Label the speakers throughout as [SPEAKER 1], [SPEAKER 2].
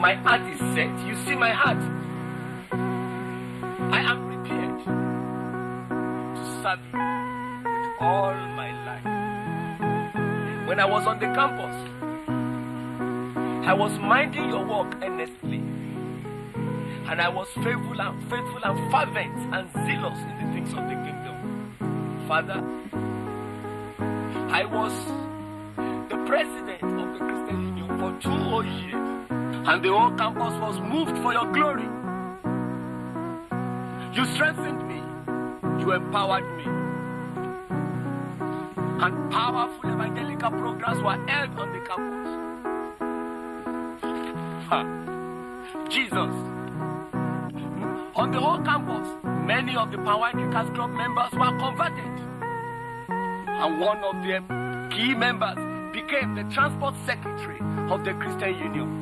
[SPEAKER 1] My heart is set. You see my heart. I am prepared to serve you with all my life. When I was on the campus, I was minding your work earnestly. And I was faithful and fervent and zealous in the things of the kingdom. Father, I was the president of the Christian Union for 2 whole years. And the whole campus was moved for your glory. You strengthened me. You empowered me. And powerful evangelical programs were held on the campus. Jesus. On the whole campus, many of the Power Drinkers Club members were converted. And one of the key members became the transport secretary of the Christian Union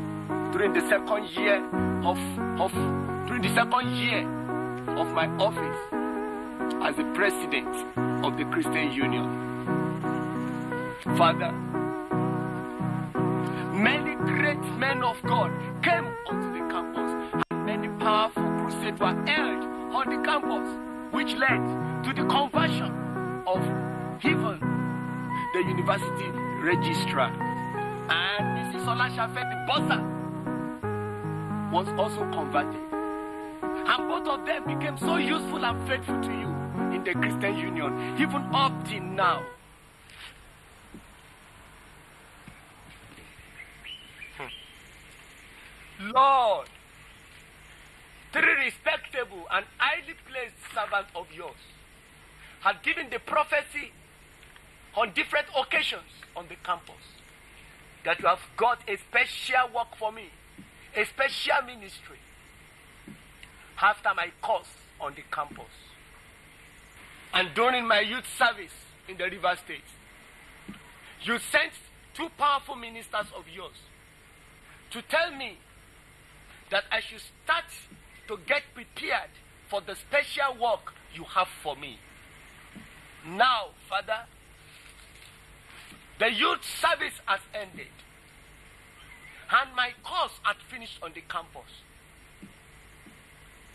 [SPEAKER 1] during the second year of my office as the president of the Christian Union. Father, many great men of God came onto the campus, and many powerful crusades were held on the campus, which led to the conversion of even the university registrar. And Mrs. Olashafeti Bosa was also converted. And both of them became so useful and faithful to you in the Christian Union, even up till now. Lord, 3 respectable and highly placed servants of yours have given the prophecy on different occasions on the campus that you have got a special work for me, a special ministry after my course on the campus. And during my youth service in the River State, you sent 2 powerful ministers of yours to tell me that I should start to get prepared for the special work you have for me. Now, Father, the youth service has ended, and my course had finished on the campus.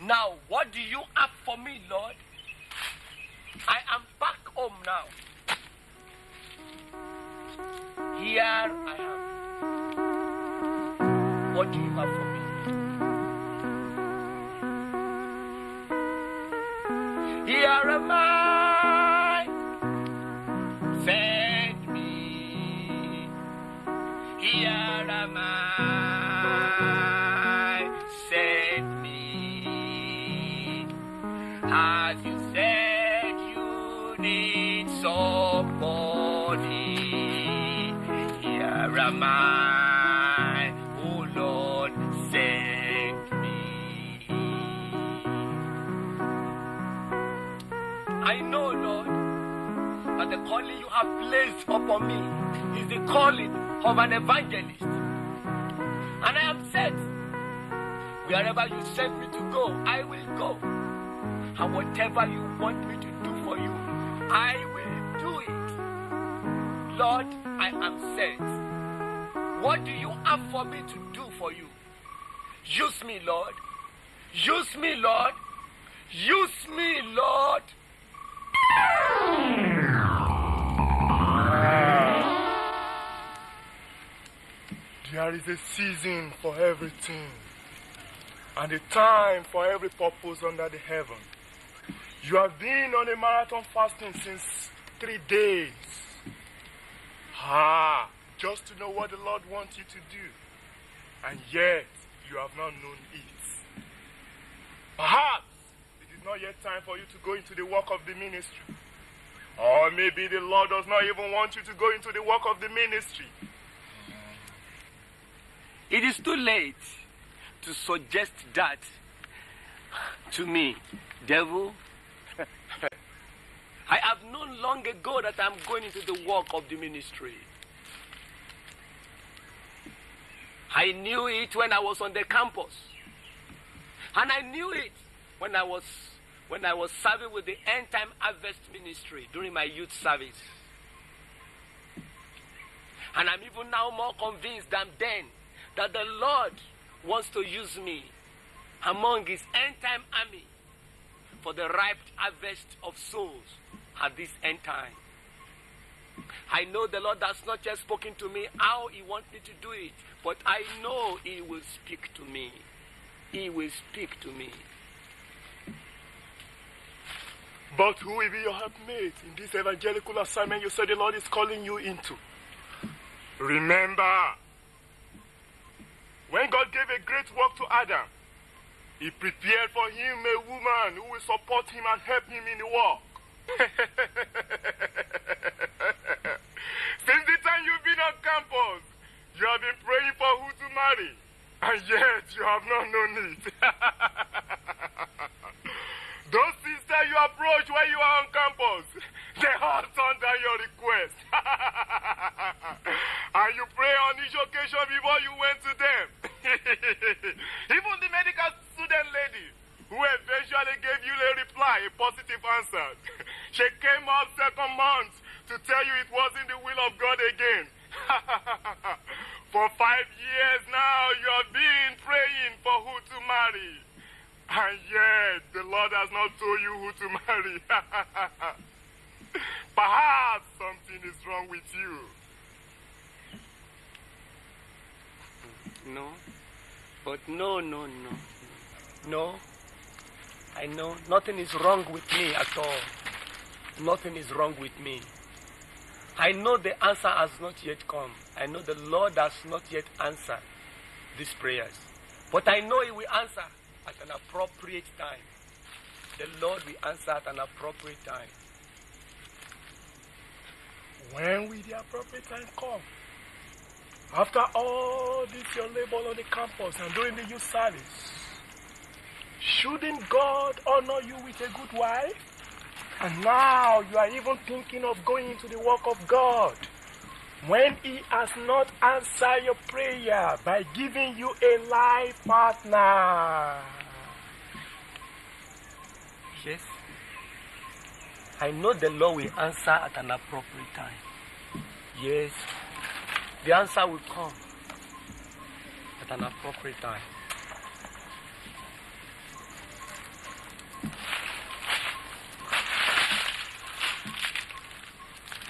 [SPEAKER 1] Now, what do you have for me, Lord? I am back home now. Here I am. What do you have for me? Here am I. Send me. Here am I. Send me. As you said you need somebody. Here am I. Oh Lord, send me. I know, Lord, that the calling you have placed upon me is the calling of an evangelist. And I am set. Wherever you send me to go, I will go. And whatever you want me to do for you, I will do it. Lord, I am set. What do you have for me to do for you? Use me, Lord. Use me, Lord. Use me, Lord.
[SPEAKER 2] There is a season for everything, and a time for every purpose under the heaven. You have been on a marathon fasting since 3 days. Just to know what the Lord wants you to do, and yet you have not known it. Perhaps it is not yet time for you to go into the work of the ministry. Or maybe the Lord does not even want you to go into the work of the ministry.
[SPEAKER 1] It is too late to suggest that to me, devil. I have known long ago that I'm going into the work of the ministry. I knew it when I was on the campus. And I knew it when I was serving with the End Time Harvest Ministry during my youth service. And I'm even now more convinced than then that the Lord wants to use me among his end-time army for the ripe harvest of souls at this end time. I know the Lord has not just spoken to me how he wants me to do it, but I know he will speak to me. He will speak to me.
[SPEAKER 2] But who will be your helpmate in this evangelical assignment you said the Lord is calling you into? Remember, when God gave a great work to Adam, he prepared for him a woman who will support him and help him in the work. Since the time you've been on campus, you have been praying for who to marry, and yet you have not known it. Those sisters you approached when you are on campus, they all turned down your request. And you pray on each occasion before you went to them. Even the medical student lady, who eventually gave you a reply, a positive answer, she came up second month to tell you it wasn't the will of God again. For 5 years now, you have been praying for who to marry. And yet, the Lord has not told you who to marry. Perhaps something is wrong with you.
[SPEAKER 1] No, but no. No, I know nothing is wrong with me at all. Nothing is wrong with me. I know the answer has not yet come. I know the Lord has not yet answered these prayers. But I know he will answer at an appropriate time. The Lord will answer at an appropriate time.
[SPEAKER 2] When will the appropriate time come? After all this your labor on the campus and during the youth service, shouldn't God honor you with a good wife? And now you are even thinking of going into the work of God when he has not answered your prayer by giving you a life partner.
[SPEAKER 1] Yes. I know the Lord will answer at an appropriate time. Yes. The answer will come at an appropriate time.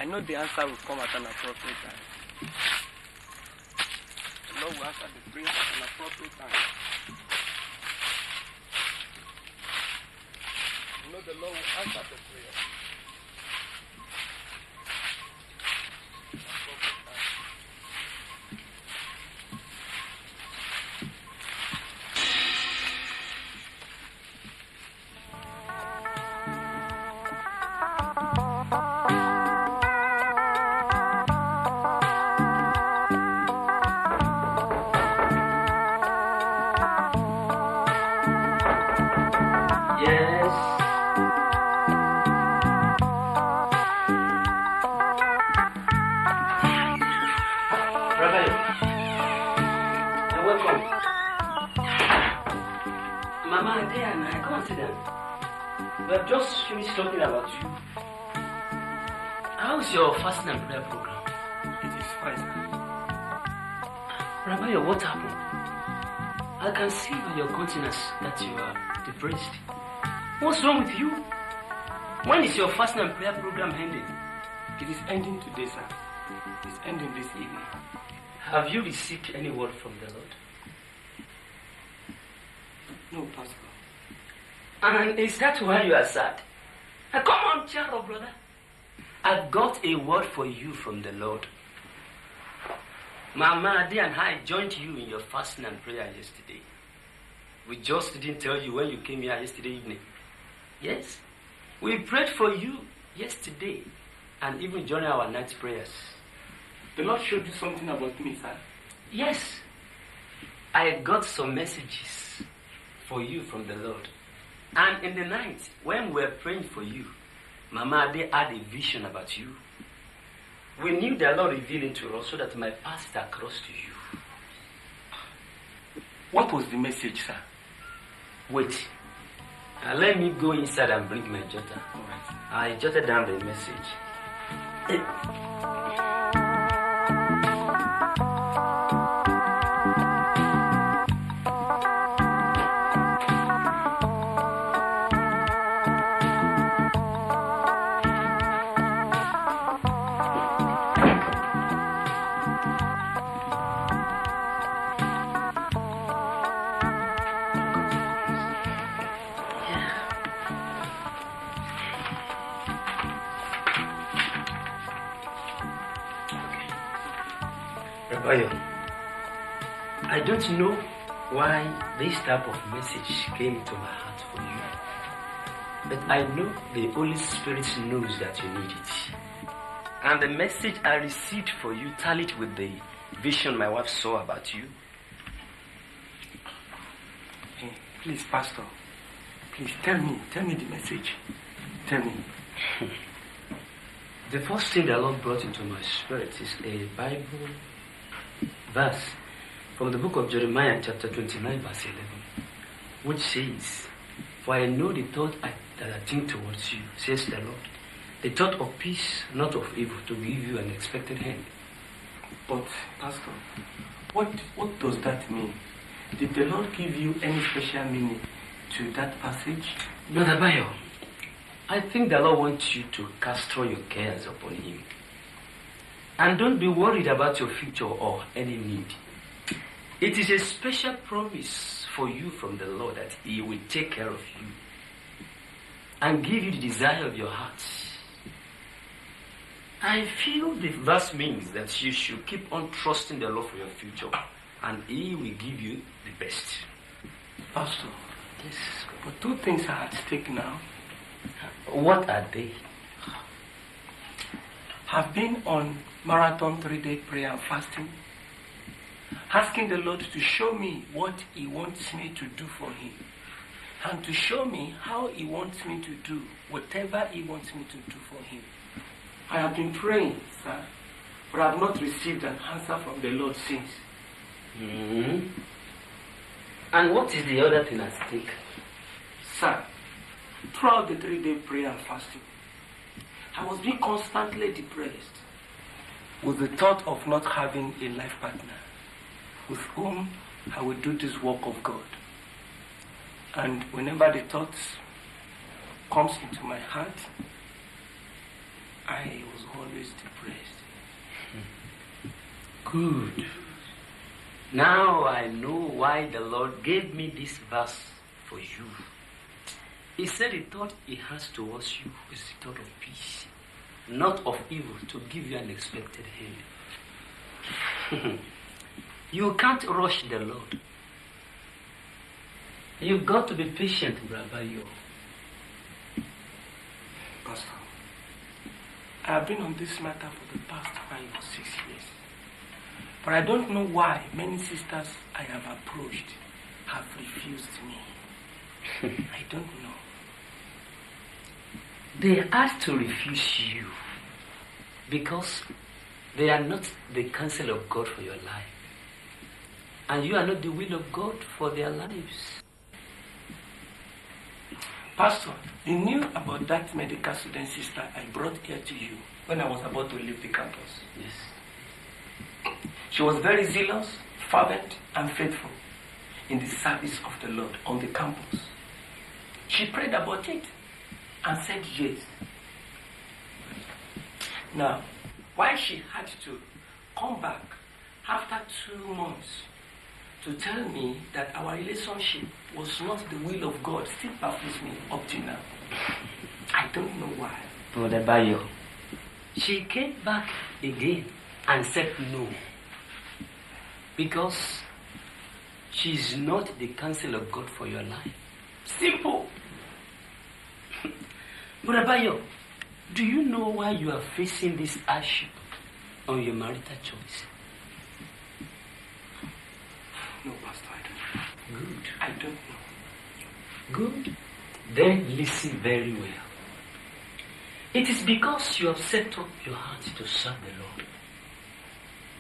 [SPEAKER 1] I know the answer will come at an appropriate time. The Lord will answer the prayer at an appropriate time. I know the Lord will answer the prayer.
[SPEAKER 3] Talking about you. How's your fasting and prayer program?
[SPEAKER 1] It is fine.
[SPEAKER 3] Rabbi, what happened? I can see by your countenance that you are depressed. What's wrong with you? When is your fasting and prayer program ending?
[SPEAKER 1] It is ending today, sir. It is ending this evening.
[SPEAKER 3] Have you received any word from the Lord?
[SPEAKER 1] No, Pastor.
[SPEAKER 3] And is that why you are sad? Now, come on, child, brother. I've got a word for you from the Lord. Mama Adi and I joined you in your fasting and prayer yesterday. We just didn't tell you when you came here yesterday evening. Yes, we prayed for you yesterday and even during our night prayers.
[SPEAKER 1] The Lord showed you something about me, sir.
[SPEAKER 3] Yes, I got some messages for you from the Lord. And in the night, when we were praying for you, Mama Ade had a vision about you. We knew the Lord revealed it to us so that my pass it across to you.
[SPEAKER 1] What was the message, sir?
[SPEAKER 3] Wait. Let me go inside and bring my jotter.
[SPEAKER 1] All right.
[SPEAKER 3] I jotted down the message. Abayo, I don't know why this type of message came into my heart for you. But I know the Holy Spirit knows that you need it. And the message I received for you tallied with the vision my wife saw about you.
[SPEAKER 4] Hey, please, Pastor, please tell me the message. Tell me.
[SPEAKER 3] The first thing the Lord brought into my spirit is a Bible verse from the book of Jeremiah chapter 29 verse 11, which says, "For I know the thought that I think towards you, says the Lord, the thought of peace, not of evil, to give you an expected end."
[SPEAKER 4] But, Pastor, what does that mean? Did the Lord give you any special meaning to that passage?
[SPEAKER 3] Brother Bayo, I think the Lord wants you to cast all your cares upon Him. And don't be worried about your future or any need. It is a special promise for you from the Lord that He will take care of you and give you the desire of your heart. I feel the verse means that you should keep on trusting the Lord for your future, and He will give you the best.
[SPEAKER 4] Pastor,
[SPEAKER 3] Yes.
[SPEAKER 4] but two things are at stake now.
[SPEAKER 3] What are they?
[SPEAKER 4] I've been on marathon 3-day prayer and fasting, asking the Lord to show me what He wants me to do for Him, and to show me how He wants me to do whatever He wants me to do for Him. I have been praying, sir, but I have not received an answer from the Lord since.
[SPEAKER 3] And what is the other thing at stake?
[SPEAKER 4] Sir, throughout the 3-day prayer and fasting, I was being constantly depressed with the thought of not having a life partner with whom I would do this work of God. And whenever the thought comes into my heart, I was always depressed.
[SPEAKER 3] Good. Now I know why the Lord gave me this verse for you. He said the thought He has towards you is the thought of peace, not of evil, to give you an expected end. You can't rush the Lord. You've got to be patient, Brother Yo.
[SPEAKER 4] Pastor, I have been on this matter for the past 5 or 6 years. But I don't know why many sisters I have approached have refused me. I don't know.
[SPEAKER 3] They asked to refuse you because they are not the counsel of God for your life. And you are not the will of God for their lives.
[SPEAKER 4] Pastor, you knew about that medical student sister I brought here to you when I was about to leave the campus.
[SPEAKER 3] Yes.
[SPEAKER 4] She was very zealous, fervent, and faithful in the service of the Lord on the campus. She prayed about it and said yes. Now, why she had to come back after 2 months to tell me that our relationship was not the will of God still baffles me up to now. I don't know why.
[SPEAKER 3] Brother Bayo, she came back again and said no. Because she is not the counsel of God for your life. Simple. Brother Bayo, do you know why you are facing this hardship on your marital choice?
[SPEAKER 4] No, Pastor, I don't know.
[SPEAKER 3] Good.
[SPEAKER 4] I don't know.
[SPEAKER 3] Good. Then listen very well. It is because you have set up your heart to serve the Lord.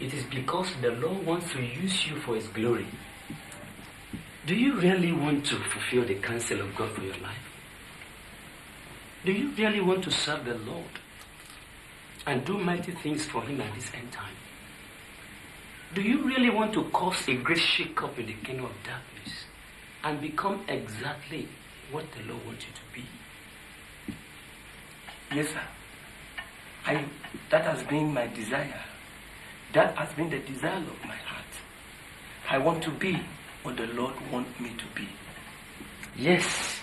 [SPEAKER 3] It is because the Lord wants to use you for His glory. Do you really want to fulfill the counsel of God for your life? Do you really want to serve the Lord and do mighty things for Him at this end time? Do you really want to cause a great shake-up in the kingdom of darkness and become exactly what the Lord wants you to be?
[SPEAKER 4] Yes, sir. That has been my desire. That has been the desire of my heart. I want to be what the Lord wants me to be.
[SPEAKER 3] Yes.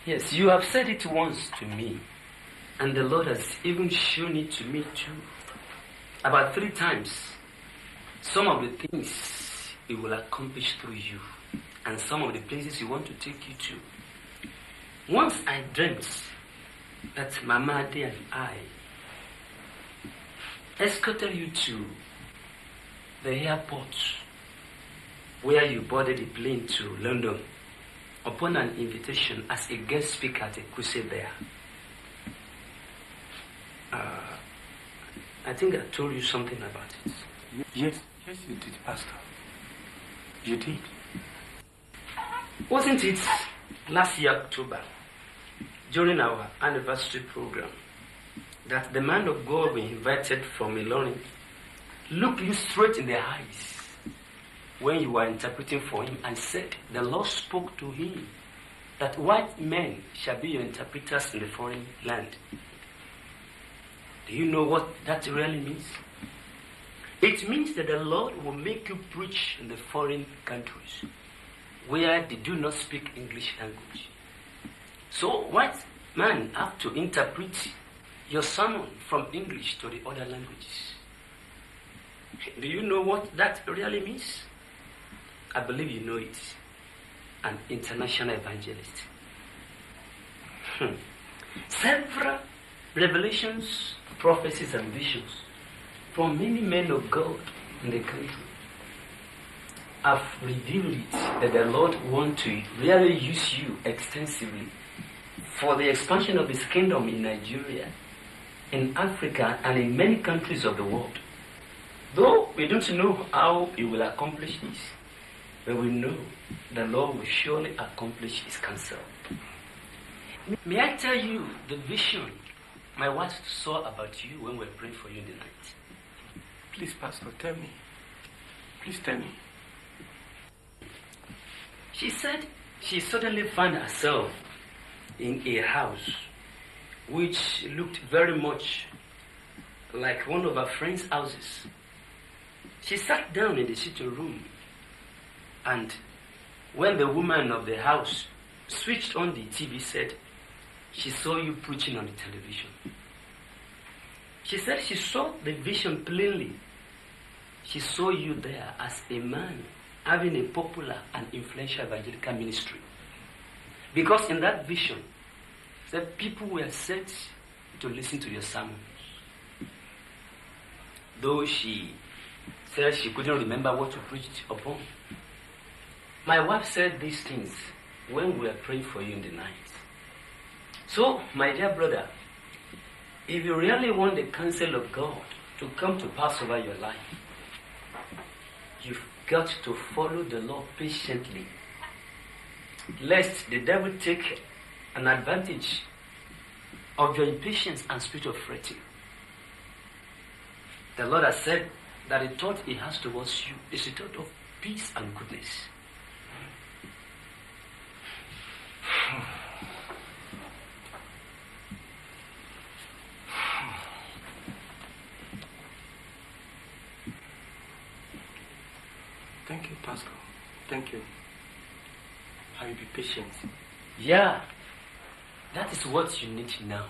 [SPEAKER 3] Yes, you have said it once to me. And the Lord has even shown it to me too. About 3 times. some of the things He will accomplish through you, and some of the places He wants to take you to. Once I dreamt that Mama Ade and I escorted you to the airport where you boarded the plane to London upon an invitation as a guest speaker at a crusade there. I think I told you something about it.
[SPEAKER 4] Yes, you did, Pastor. You did.
[SPEAKER 3] Wasn't it last year, October, during our anniversary program, that the man of God we invited from Ilorin looked you straight in the eyes when you were interpreting for him and said, the Lord spoke to him that white men shall be your interpreters in the foreign land. Do you know what that really means? It means that the Lord will make you preach in the foreign countries where they do not speak English language. So white men have to interpret your sermon from English to the other languages. Do you know what that really means? I believe you know it. An international evangelist. Several revelations, prophecies, and visions from many men of God in the country have revealed it that the Lord wants to really use you extensively for the expansion of His kingdom in Nigeria, in Africa, and in many countries of the world. Though we don't know how He will accomplish this, but we know the Lord will surely accomplish His counsel. May I tell you the vision my wife saw about you when we were praying for you in the night?
[SPEAKER 4] Please, Pastor, tell me. Please tell me.
[SPEAKER 3] She said she suddenly found herself in a house which looked very much like one of her friend's houses. She sat down in the sitting room, and when the woman of the house switched on the TV set, she saw you preaching on the television. She said she saw the vision plainly. She saw you there as a man having a popular and influential evangelical ministry. Because in that vision, the people were set to listen to your sermons. Though she said she couldn't remember what you preached upon. My wife said these things when we were praying for you in the night. So, my dear brother, if you really want the counsel of God to come to pass over your life, you've got to follow the Lord patiently, lest the devil take an advantage of your impatience and spirit of fretting. The Lord has said that the thought He has towards you is a thought of peace and goodness.
[SPEAKER 4] Thank you, Pastor. Thank you. I will be patient.
[SPEAKER 3] Yeah, that is what you need now.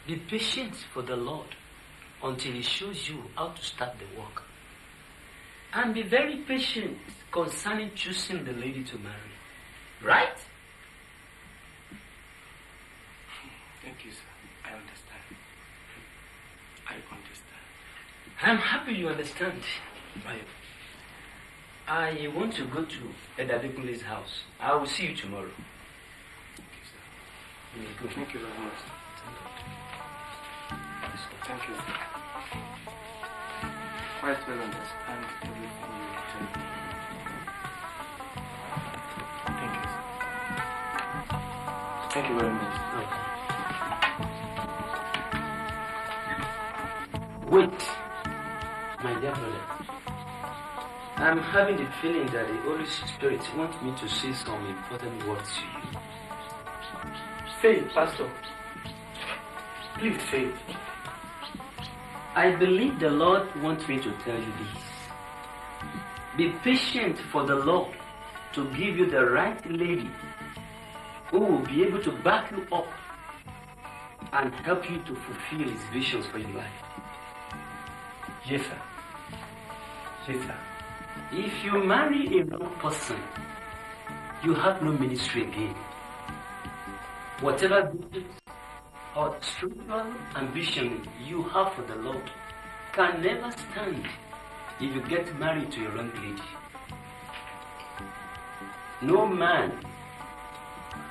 [SPEAKER 3] Be patient for the Lord until He shows you how to start the work. And be very patient concerning choosing the lady to marry. Right?
[SPEAKER 4] Thank you, sir. I understand. I understand.
[SPEAKER 3] I'm happy you understand. I want to go to Edadekunle's house. I will see you tomorrow.
[SPEAKER 4] Thank you, sir. You may go. Thank you very much. Thank you. Quite well understand everything you tell me. Thank you, sir. Thank you very much.
[SPEAKER 3] Wait, my dear brother. I'm having the feeling that the Holy Spirit wants me to say some important words to you.
[SPEAKER 4] Say it, Pastor. Please say it.
[SPEAKER 3] I believe the Lord wants me to tell you this. Be patient for the Lord to give you the right lady who will be able to back you up and help you to fulfill His visions for your life.
[SPEAKER 4] Yes, sir. Yes, sir.
[SPEAKER 3] If you marry a wrong person, you have no ministry again. Whatever vision or spiritual ambition you have for the Lord can never stand if you get married to a wrong lady. No man,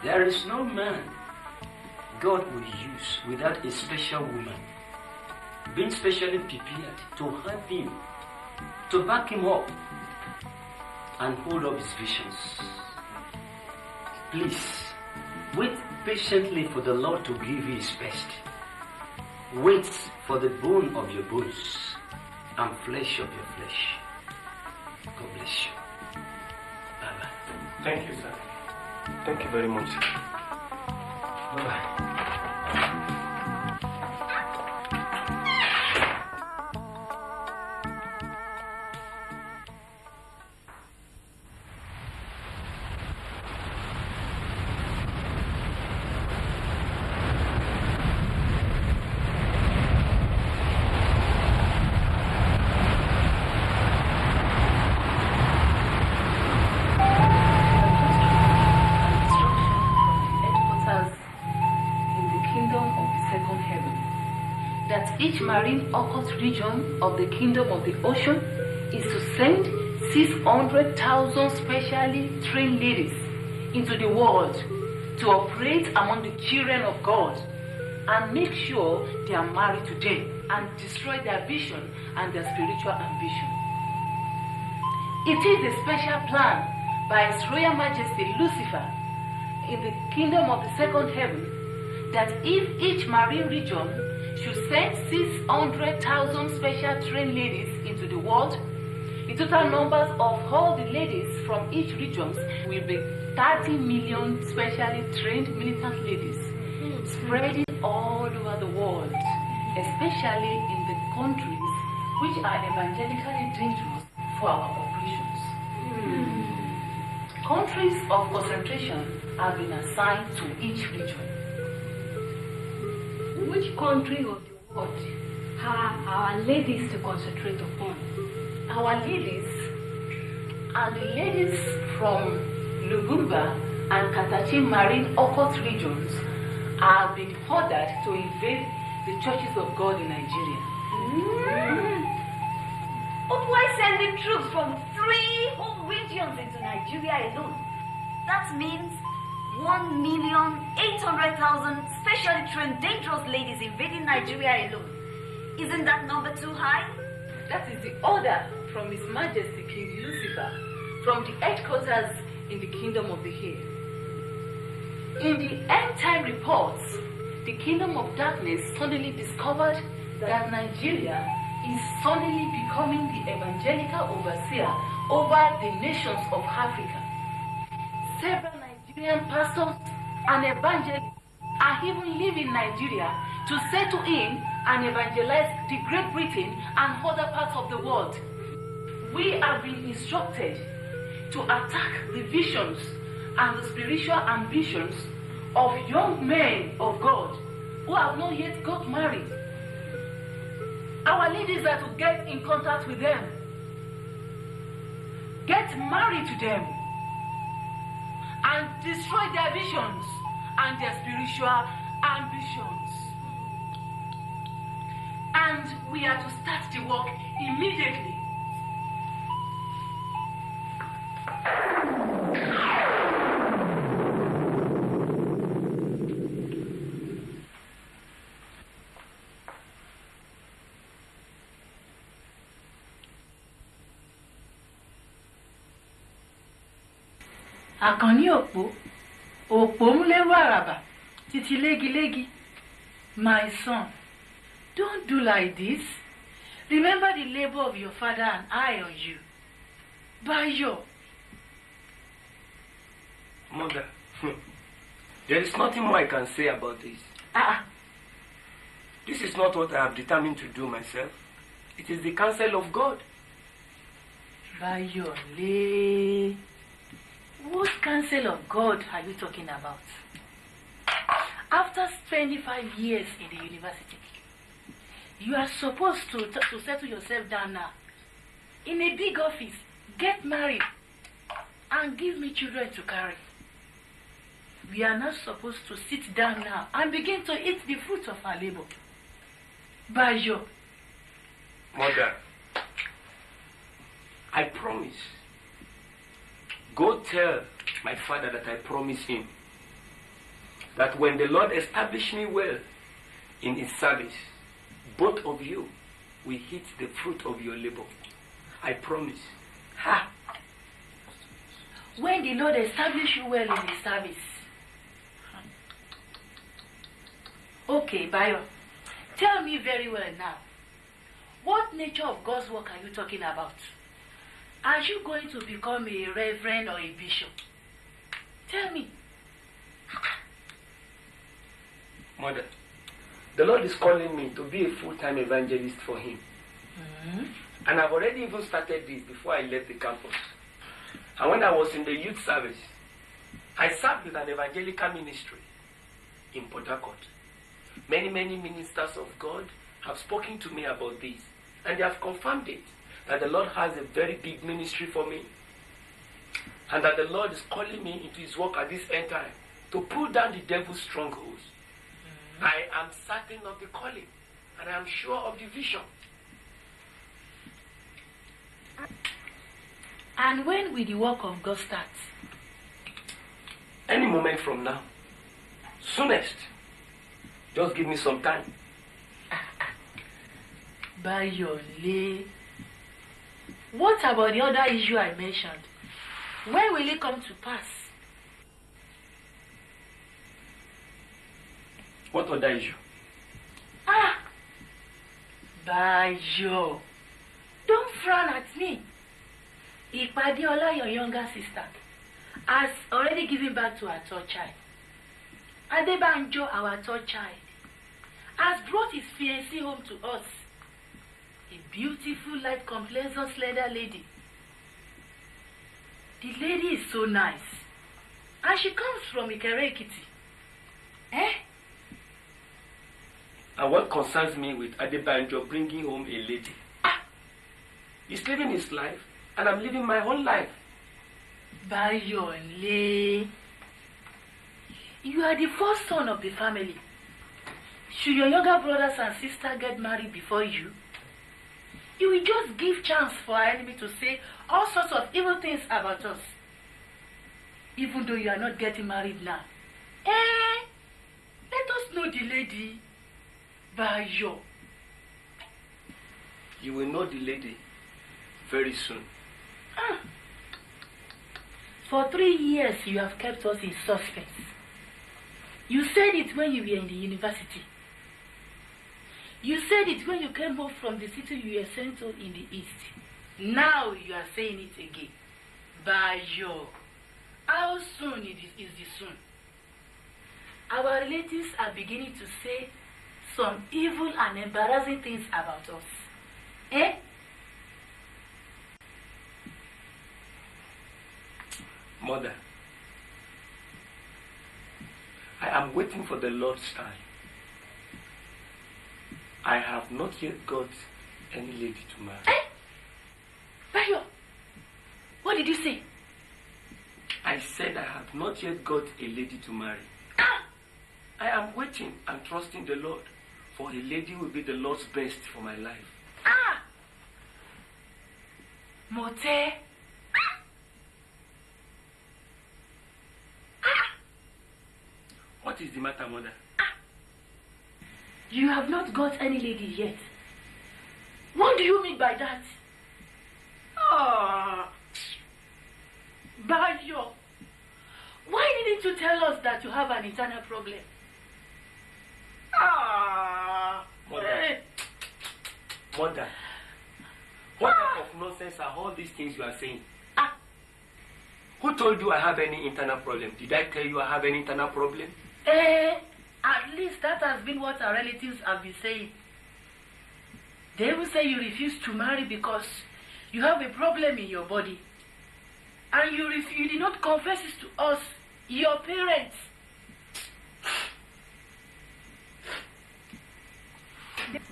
[SPEAKER 3] there is no man God will use without a special woman being specially prepared to help him, to back him up and hold up his visions. Please, wait patiently for the Lord to give you his best. Wait for the bone of your bones and flesh of your flesh. God bless you. Bye-bye.
[SPEAKER 4] Thank you, sir. Thank you very much, sir.
[SPEAKER 3] Bye-bye.
[SPEAKER 5] Each marine occult region of the kingdom of the ocean is to send 600,000 specially trained ladies into the world to operate among the children of God and make sure they are married to them and destroy their vision and their spiritual ambition. It is a special plan by His Royal Majesty Lucifer in the kingdom of the second heaven that if each marine region should send 600,000 special trained ladies into the world, the total numbers of all the ladies from each region will be 30 million specially trained militant ladies spreading all over the world, especially in the countries which are evangelically dangerous for our operations. Countries of concentration have been assigned to each region.
[SPEAKER 6] Which country of the world are our ladies to concentrate upon?
[SPEAKER 5] Our ladies are the ladies from Lugumba and Katachi marine occult regions are being ordered to invade the churches of God in Nigeria.
[SPEAKER 6] But why sending troops from 3 whole regions into Nigeria alone? That means 1,800,000 specially trained dangerous ladies invading Nigeria alone. Isn't that number too high?
[SPEAKER 5] That is the order from His Majesty King Lucifer from the headquarters in the kingdom of the air. In the end time reports, the kingdom of darkness suddenly discovered that Nigeria is suddenly becoming the evangelical overseer over the nations of Africa. Several Nigerian pastors and evangelists are even leaving Nigeria to settle in and evangelize the Great Britain and other parts of the world. We have been instructed to attack the visions and the spiritual ambitions of young men of God who have not yet got married. Our ladies are to get in contact with them, get married to them, and destroy their visions and their spiritual ambitions. And we are to start the work immediately.
[SPEAKER 7] Àkànní òpó múlẹ́rú àràbà títí légi-légi. My son, don't do like this. Remember the labor of your father and I on you. Bayo.
[SPEAKER 4] Mother, there is nothing more I can say about this. This is not what I have determined to do myself. It is the counsel of God.
[SPEAKER 7] Bayo, what counsel of God are you talking about? After 25 years in the university, you are supposed to settle yourself down now. in a big office, get married, and give me children to carry. We are not supposed to sit down now and begin to eat the fruit of our labor. Bajo.
[SPEAKER 3] Mother, I promise. Go tell my father that I promise him that when the Lord establish me well in his service, both of you will eat the fruit of your labor. I promise.
[SPEAKER 7] Ha! When the Lord establish you well in his service. Okay, Bayo. Tell me very well now. What nature of God's work are you talking about? Are you going to become a reverend or a bishop? Tell me.
[SPEAKER 3] Mother, the Lord is calling me to be a full-time evangelist for him. And I've already even started this before I left the campus. And when I was in the youth service, I served with an evangelical ministry in Port Harcourt. Many ministers of God have spoken to me about this, and they have confirmed it, that the Lord has a very big ministry for me, and that the Lord is calling me into his work at this end time to pull down the devil's strongholds. I am certain of the calling, and I am sure of the vision.
[SPEAKER 7] And when will the work of God start?
[SPEAKER 3] Any moment from now. Soonest. Just give me some time.
[SPEAKER 7] Bayole. What about the other issue I mentioned? When will it come to pass?
[SPEAKER 3] What other issue?
[SPEAKER 7] Bayo. Don't frown at me. Ipadiola, your younger sister, has already given birth to our third child. Adebanjo, our third child, has brought his fiancée home to us. A beautiful, light complexion, slender lady. The lady is so nice. And she comes from Ikere Ekiti. Eh?
[SPEAKER 3] And what concerns me with Adebanjo bringing home a lady? He's living his life, and I'm living my own life.
[SPEAKER 7] Bayole, you are the first son of the family. Should your younger brothers and sisters get married before you? You will just give chance for our enemy to say all sorts of evil things about us. Even though you are not getting married now. Let us know the lady. Bayo.
[SPEAKER 3] You will know the lady very soon.
[SPEAKER 7] For 3 years you have kept us in suspense. You said it when you were in the university. You said it when you came home from the city you were sent to in the east. Now you are saying it again. Bayo. How soon is the soon? Our relatives are beginning to say some evil and embarrassing things about us. Eh?
[SPEAKER 3] Mother, I am waiting for the Lord's time. I have not yet got any lady to marry.
[SPEAKER 7] Eh? Bayo, what did you say?
[SPEAKER 3] I said I have not yet got a lady to marry. I am waiting and trusting the Lord, for a lady will be the Lord's best for my life.
[SPEAKER 7] Mote.
[SPEAKER 3] What is the matter, Mother?
[SPEAKER 7] You have not got any lady yet. What do you mean by that? Bayo, why didn't you tell us that you have an internal problem?
[SPEAKER 3] Mother, what type of nonsense are all these things you are saying? Who told you I have any internal problem? Did I tell you I have any internal problem?
[SPEAKER 7] At least that has been what our relatives have been saying. They will say you refuse to marry because you have a problem in your body. And you did not confess it to us, your parents.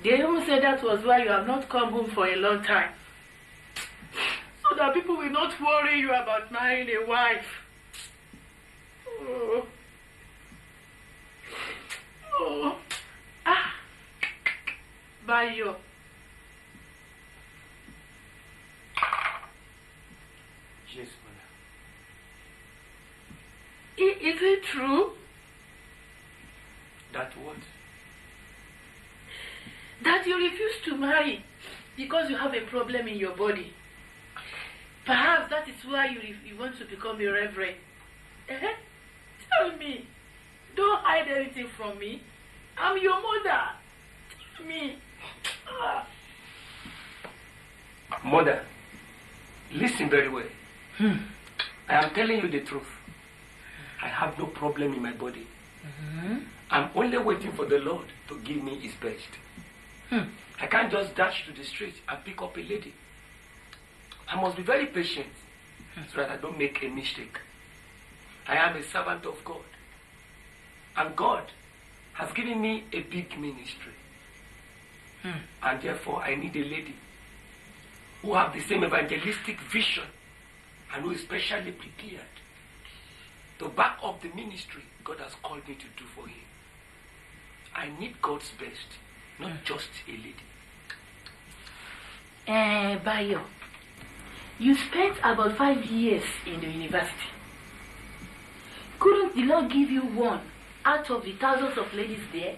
[SPEAKER 7] They even said that was why you have not come home for a long time. that people will not worry you about marrying a wife. Oh. Oh. Ah. Bayo.
[SPEAKER 4] Yes, mother.
[SPEAKER 7] Is it true?
[SPEAKER 4] That what?
[SPEAKER 7] That you refuse to marry because you have a problem in your body. Perhaps that is why you want to become a reverend. Tell me. Don't hide anything from me. I'm your mother. Tell me.
[SPEAKER 4] Mother, listen very well. I am telling you the truth. I have no problem in my body. I'm only waiting for the Lord to give me his best. I can't just dash to the street and pick up a lady. I must be very patient so that I don't make a mistake. I am a servant of God. And God has given me a big ministry. And therefore I need a lady who have the same evangelistic vision and who is specially prepared to back up the ministry God has called me to do for him. I need God's best, not just a lady.
[SPEAKER 7] Bayo, you spent about 5 years in the university. Couldn't the Lord give you one out of the thousands of ladies there?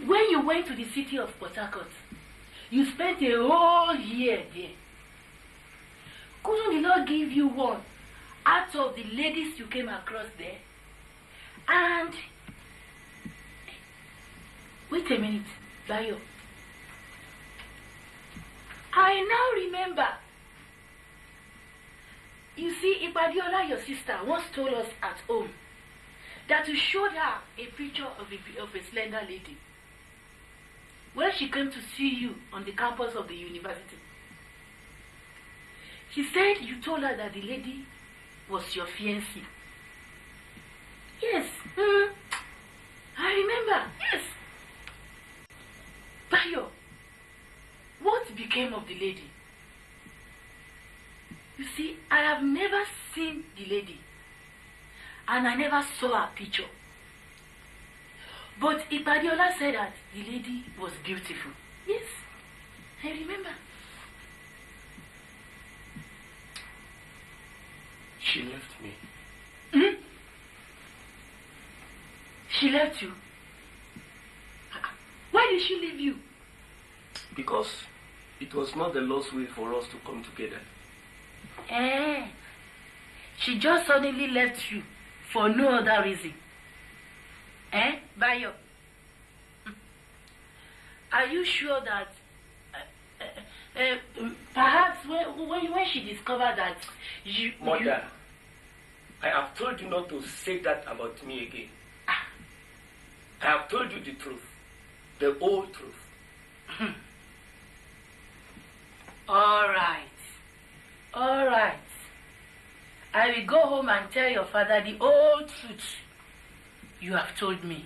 [SPEAKER 7] When you went to the city of Port Harcourt, you spent a whole year there. Couldn't the Lord give you one out of the ladies you came across there? And wait a minute, Bayo. I now remember. You see, Ibadiola, your sister, once told us at home that you showed her a picture of a slender lady when she came to see you on the campus of the university. She said you told her that the lady was your fiancée. Yes. I remember. Yes. Bayo, what became of the lady? You see, I have never seen the lady. And I never saw her picture. But Ibadiola said that the lady was beautiful. Yes, I remember.
[SPEAKER 4] She left me.
[SPEAKER 7] She left you? Why did she leave you?
[SPEAKER 4] Because it was not the Lord's will for us to come together.
[SPEAKER 7] She just suddenly left you for no other reason. Bayo? Are you sure that perhaps when she discovered that you...
[SPEAKER 4] Mother, I have told you not to say that about me again. I have told you the truth. The whole truth.
[SPEAKER 7] All right. I will go home and tell your father the whole truth you have told me.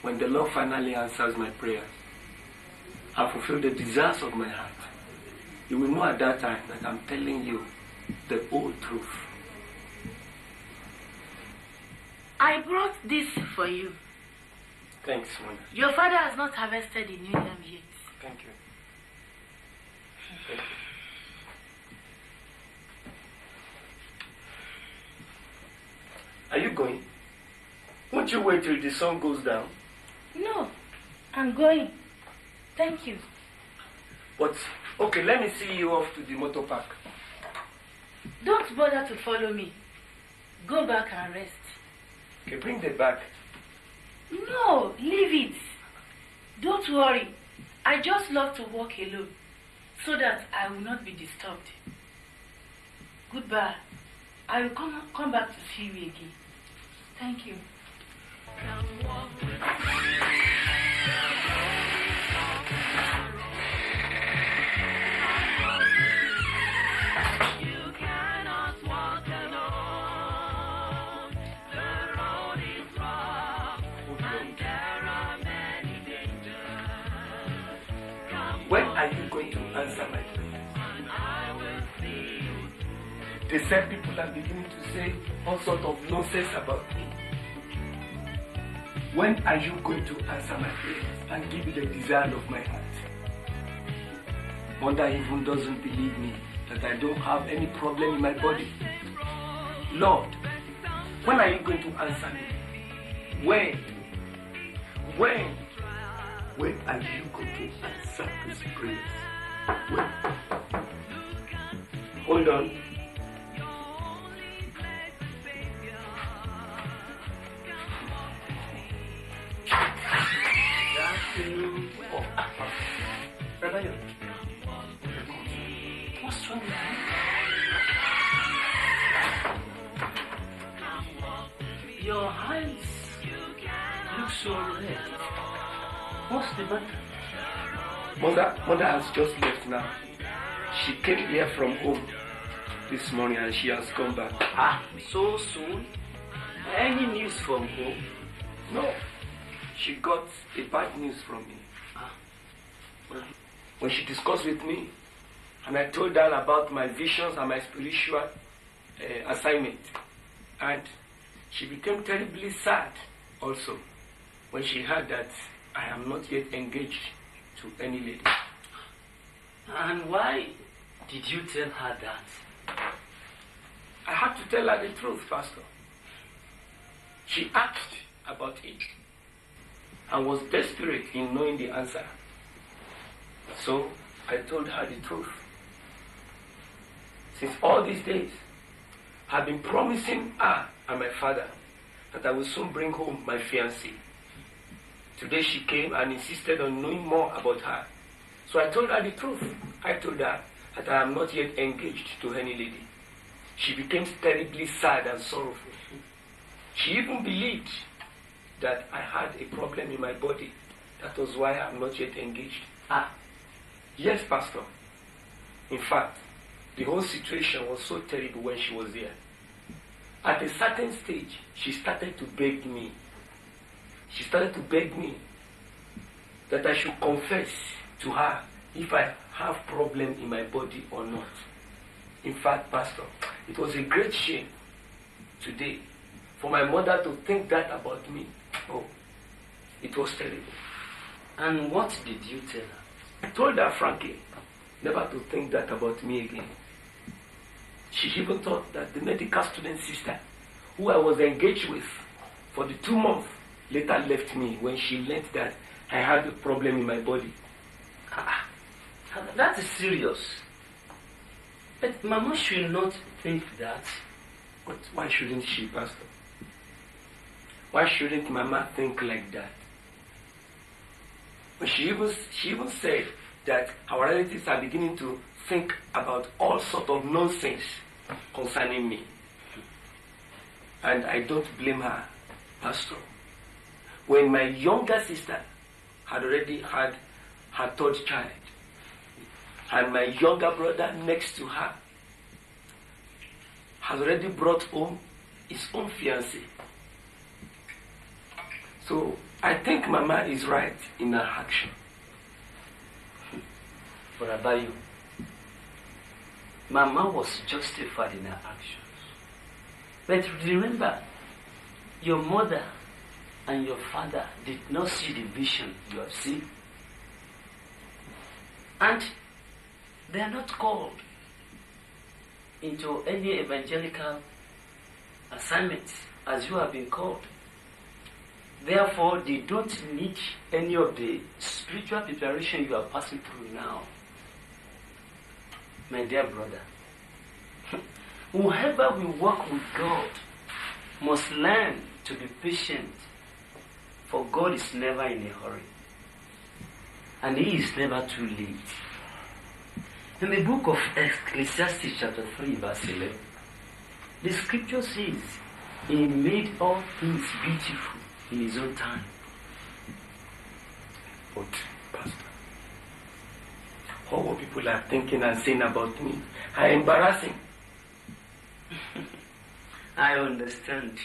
[SPEAKER 4] When the Lord finally answers my prayers, I fulfill the desires of my heart. You will know at that time that I'm telling you the whole truth.
[SPEAKER 7] I brought this for you.
[SPEAKER 4] Thanks, Mother.
[SPEAKER 7] Your father has not harvested the new yam yet.
[SPEAKER 4] Thank you. Thank you. Are you going? Won't you wait till the sun goes down?
[SPEAKER 7] No, I'm going. Thank you.
[SPEAKER 4] But, okay, let me see you off to the motor park.
[SPEAKER 7] Don't bother to follow me. Go back and rest.
[SPEAKER 4] Okay, bring the bag.
[SPEAKER 7] No, leave it. Don't worry. I just love to walk alone so that I will not be disturbed. Goodbye. I will come back to see you again. Thank you.
[SPEAKER 4] When are you going to answer my prayers. The same people are beginning to say all sorts of nonsense about me. When are you going to answer my prayers and give me the desire of my heart? Mother even doesn't believe me that I don't have any problem in my body. Lord, when are you going to answer me? When are you going to answer these prayers? When? Hold on.
[SPEAKER 3] What's wrong with you? Your eyes look so red. What's the matter?
[SPEAKER 4] Mother has just left now. She came here from home this morning and she has come back.
[SPEAKER 3] So soon? Any news from home?
[SPEAKER 4] No. She got a bad news from me. When she discussed with me, and I told her about my visions and my spiritual assignment, and she became terribly sad also when she heard that I am not yet engaged to any lady.
[SPEAKER 3] And why did you tell her that?
[SPEAKER 4] I had to tell her the truth, Pastor. She asked about it and was desperate in knowing the answer. So I told her the truth. Since all these days, I've been promising her and my father that I will soon bring home my fiancée. Today she came and insisted on knowing more about her. So I told her the truth. I told her that I am not yet engaged to any lady. She became terribly sad and sorrowful. She even believed that I had a problem in my body. That was why I am not yet engaged. Yes, Pastor. In fact, the whole situation was so terrible when she was there. At a certain stage, she started to beg me. She started to beg me that I should confess to her if I have problem in my body or not. In fact, Pastor, it was a great shame today for my mother to think that about me. Oh, it was terrible.
[SPEAKER 3] And what did you tell her?
[SPEAKER 4] I told her frankly never to think that about me again. She even thought that the medical student sister who I was engaged with for the 2 months later left me when she learned that I had a problem in my body.
[SPEAKER 3] That is serious. But Mama should not think that.
[SPEAKER 4] But why shouldn't she, Pastor? Why shouldn't Mama think like that? But she even said that our relatives are beginning to think about all sorts of nonsense concerning me. And I don't blame her, Pastor. When my younger sister had already had her 3rd child, and my younger brother next to her has already brought home his own fiancée. So I think Mama is right in her action.
[SPEAKER 3] But about you, Mama was justified in her actions. But remember, your mother and your father did not see the vision you have seen. And they are not called into any evangelical assignments as you have been called. Therefore, they don't need any of the spiritual preparation you are passing through now. My dear brother, whoever will work with God must learn to be patient, for God is never in a hurry, and He is never too late. In the book of Ecclesiastes chapter 3 verse 11, the scripture says, He made all things beautiful in His own time.
[SPEAKER 4] But, Pastor, all what people are thinking and saying about me are embarrassing.
[SPEAKER 3] I understand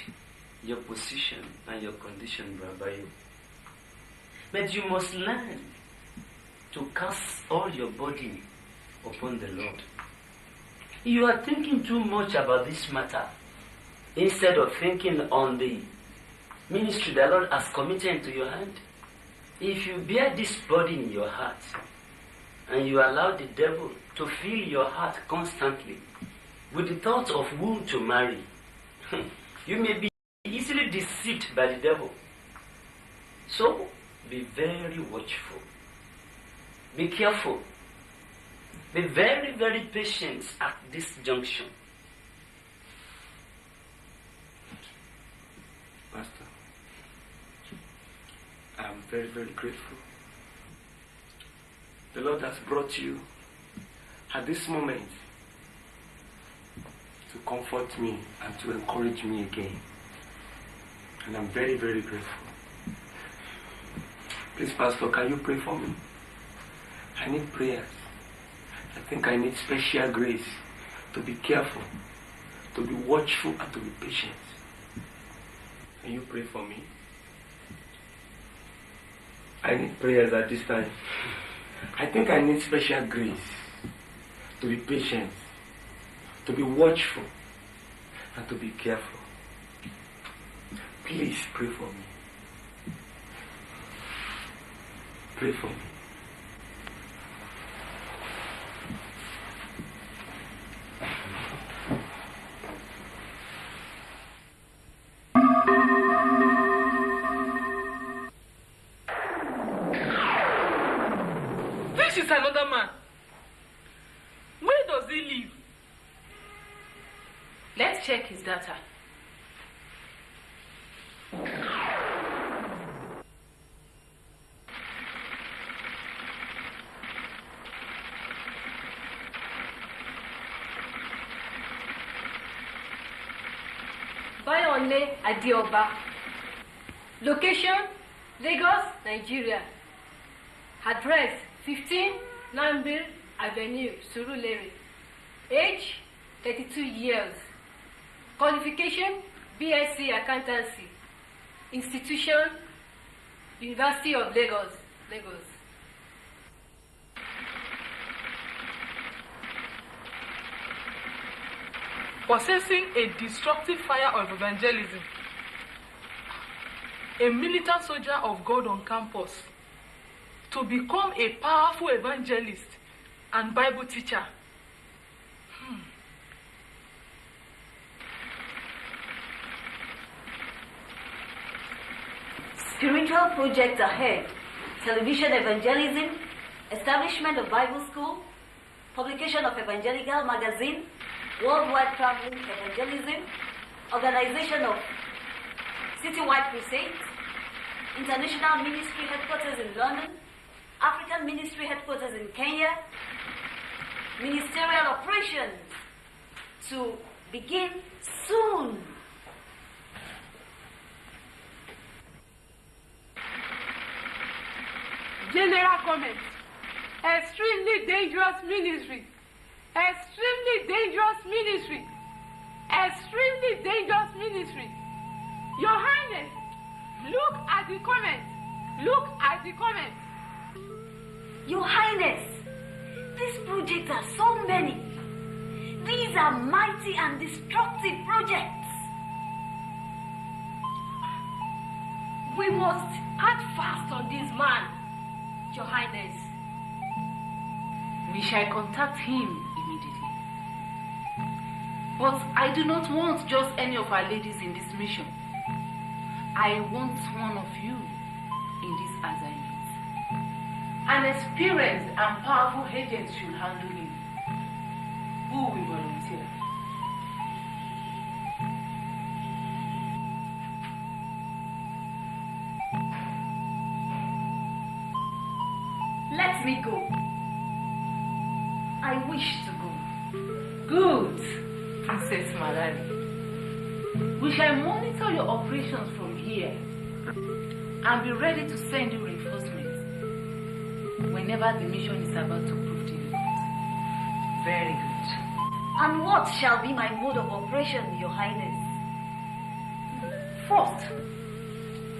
[SPEAKER 3] your position and your condition, Brother. But you must learn to cast all your body upon the Lord. You are thinking too much about this matter instead of thinking on the ministry the Lord has committed into your hand. If you bear this burden in your heart and you allow the devil to fill your heart constantly with the thoughts of whom to marry, you may be easily deceived by the devil. So, be very watchful. Be careful. Be very, very patient at this junction.
[SPEAKER 4] Pastor, I am very, very grateful. The Lord has brought you at this moment to comfort me and to encourage me again. And I'm very, very grateful. Please, Pastor, can you pray for me? I need prayers. I think I need special grace to be careful, to be watchful, and to be patient. Can you pray for me? I need prayers at this time. I think I need special grace to be patient, to be watchful, and to be careful. Please pray for me. Pray for me.
[SPEAKER 7] This is another man. Where does he live?
[SPEAKER 5] Let's check his data. Bayonle Adioba. Location, Lagos, Nigeria. Address, 15 Nambil Avenue, Surulere. Age, 32 years. Qualification, BSc Accountancy. Institution, University of Lagos, Lagos.
[SPEAKER 7] Possessing a destructive fire of evangelism. A militant soldier of God on campus. To become a powerful evangelist and Bible teacher.
[SPEAKER 6] Spiritual projects ahead. Television evangelism, establishment of Bible school, publication of evangelical magazine, worldwide traveling evangelism, organization of citywide crusades, international ministry headquarters in London, African ministry headquarters in Kenya, ministerial operations to begin soon.
[SPEAKER 7] General comment. Extremely dangerous ministry. Extremely dangerous ministry. Extremely dangerous ministry. Your Highness, look at the comment. Look at the comment.
[SPEAKER 6] Your Highness, these projects are so many. These are mighty and destructive projects.
[SPEAKER 5] We must act fast on this man, Your Highness. We shall contact him immediately. But I do not want just any of our ladies in this mission. I want one of you in this assignment. An experienced and powerful agent should handle him. Who will volunteer?
[SPEAKER 6] Let me go. I wish to go.
[SPEAKER 5] Good, Princess Malari. We shall monitor your operations from here and be ready to send you reinforcements whenever the mission is about to prove difficult. Very good.
[SPEAKER 6] And what shall be my mode of operation, Your Highness?
[SPEAKER 5] First,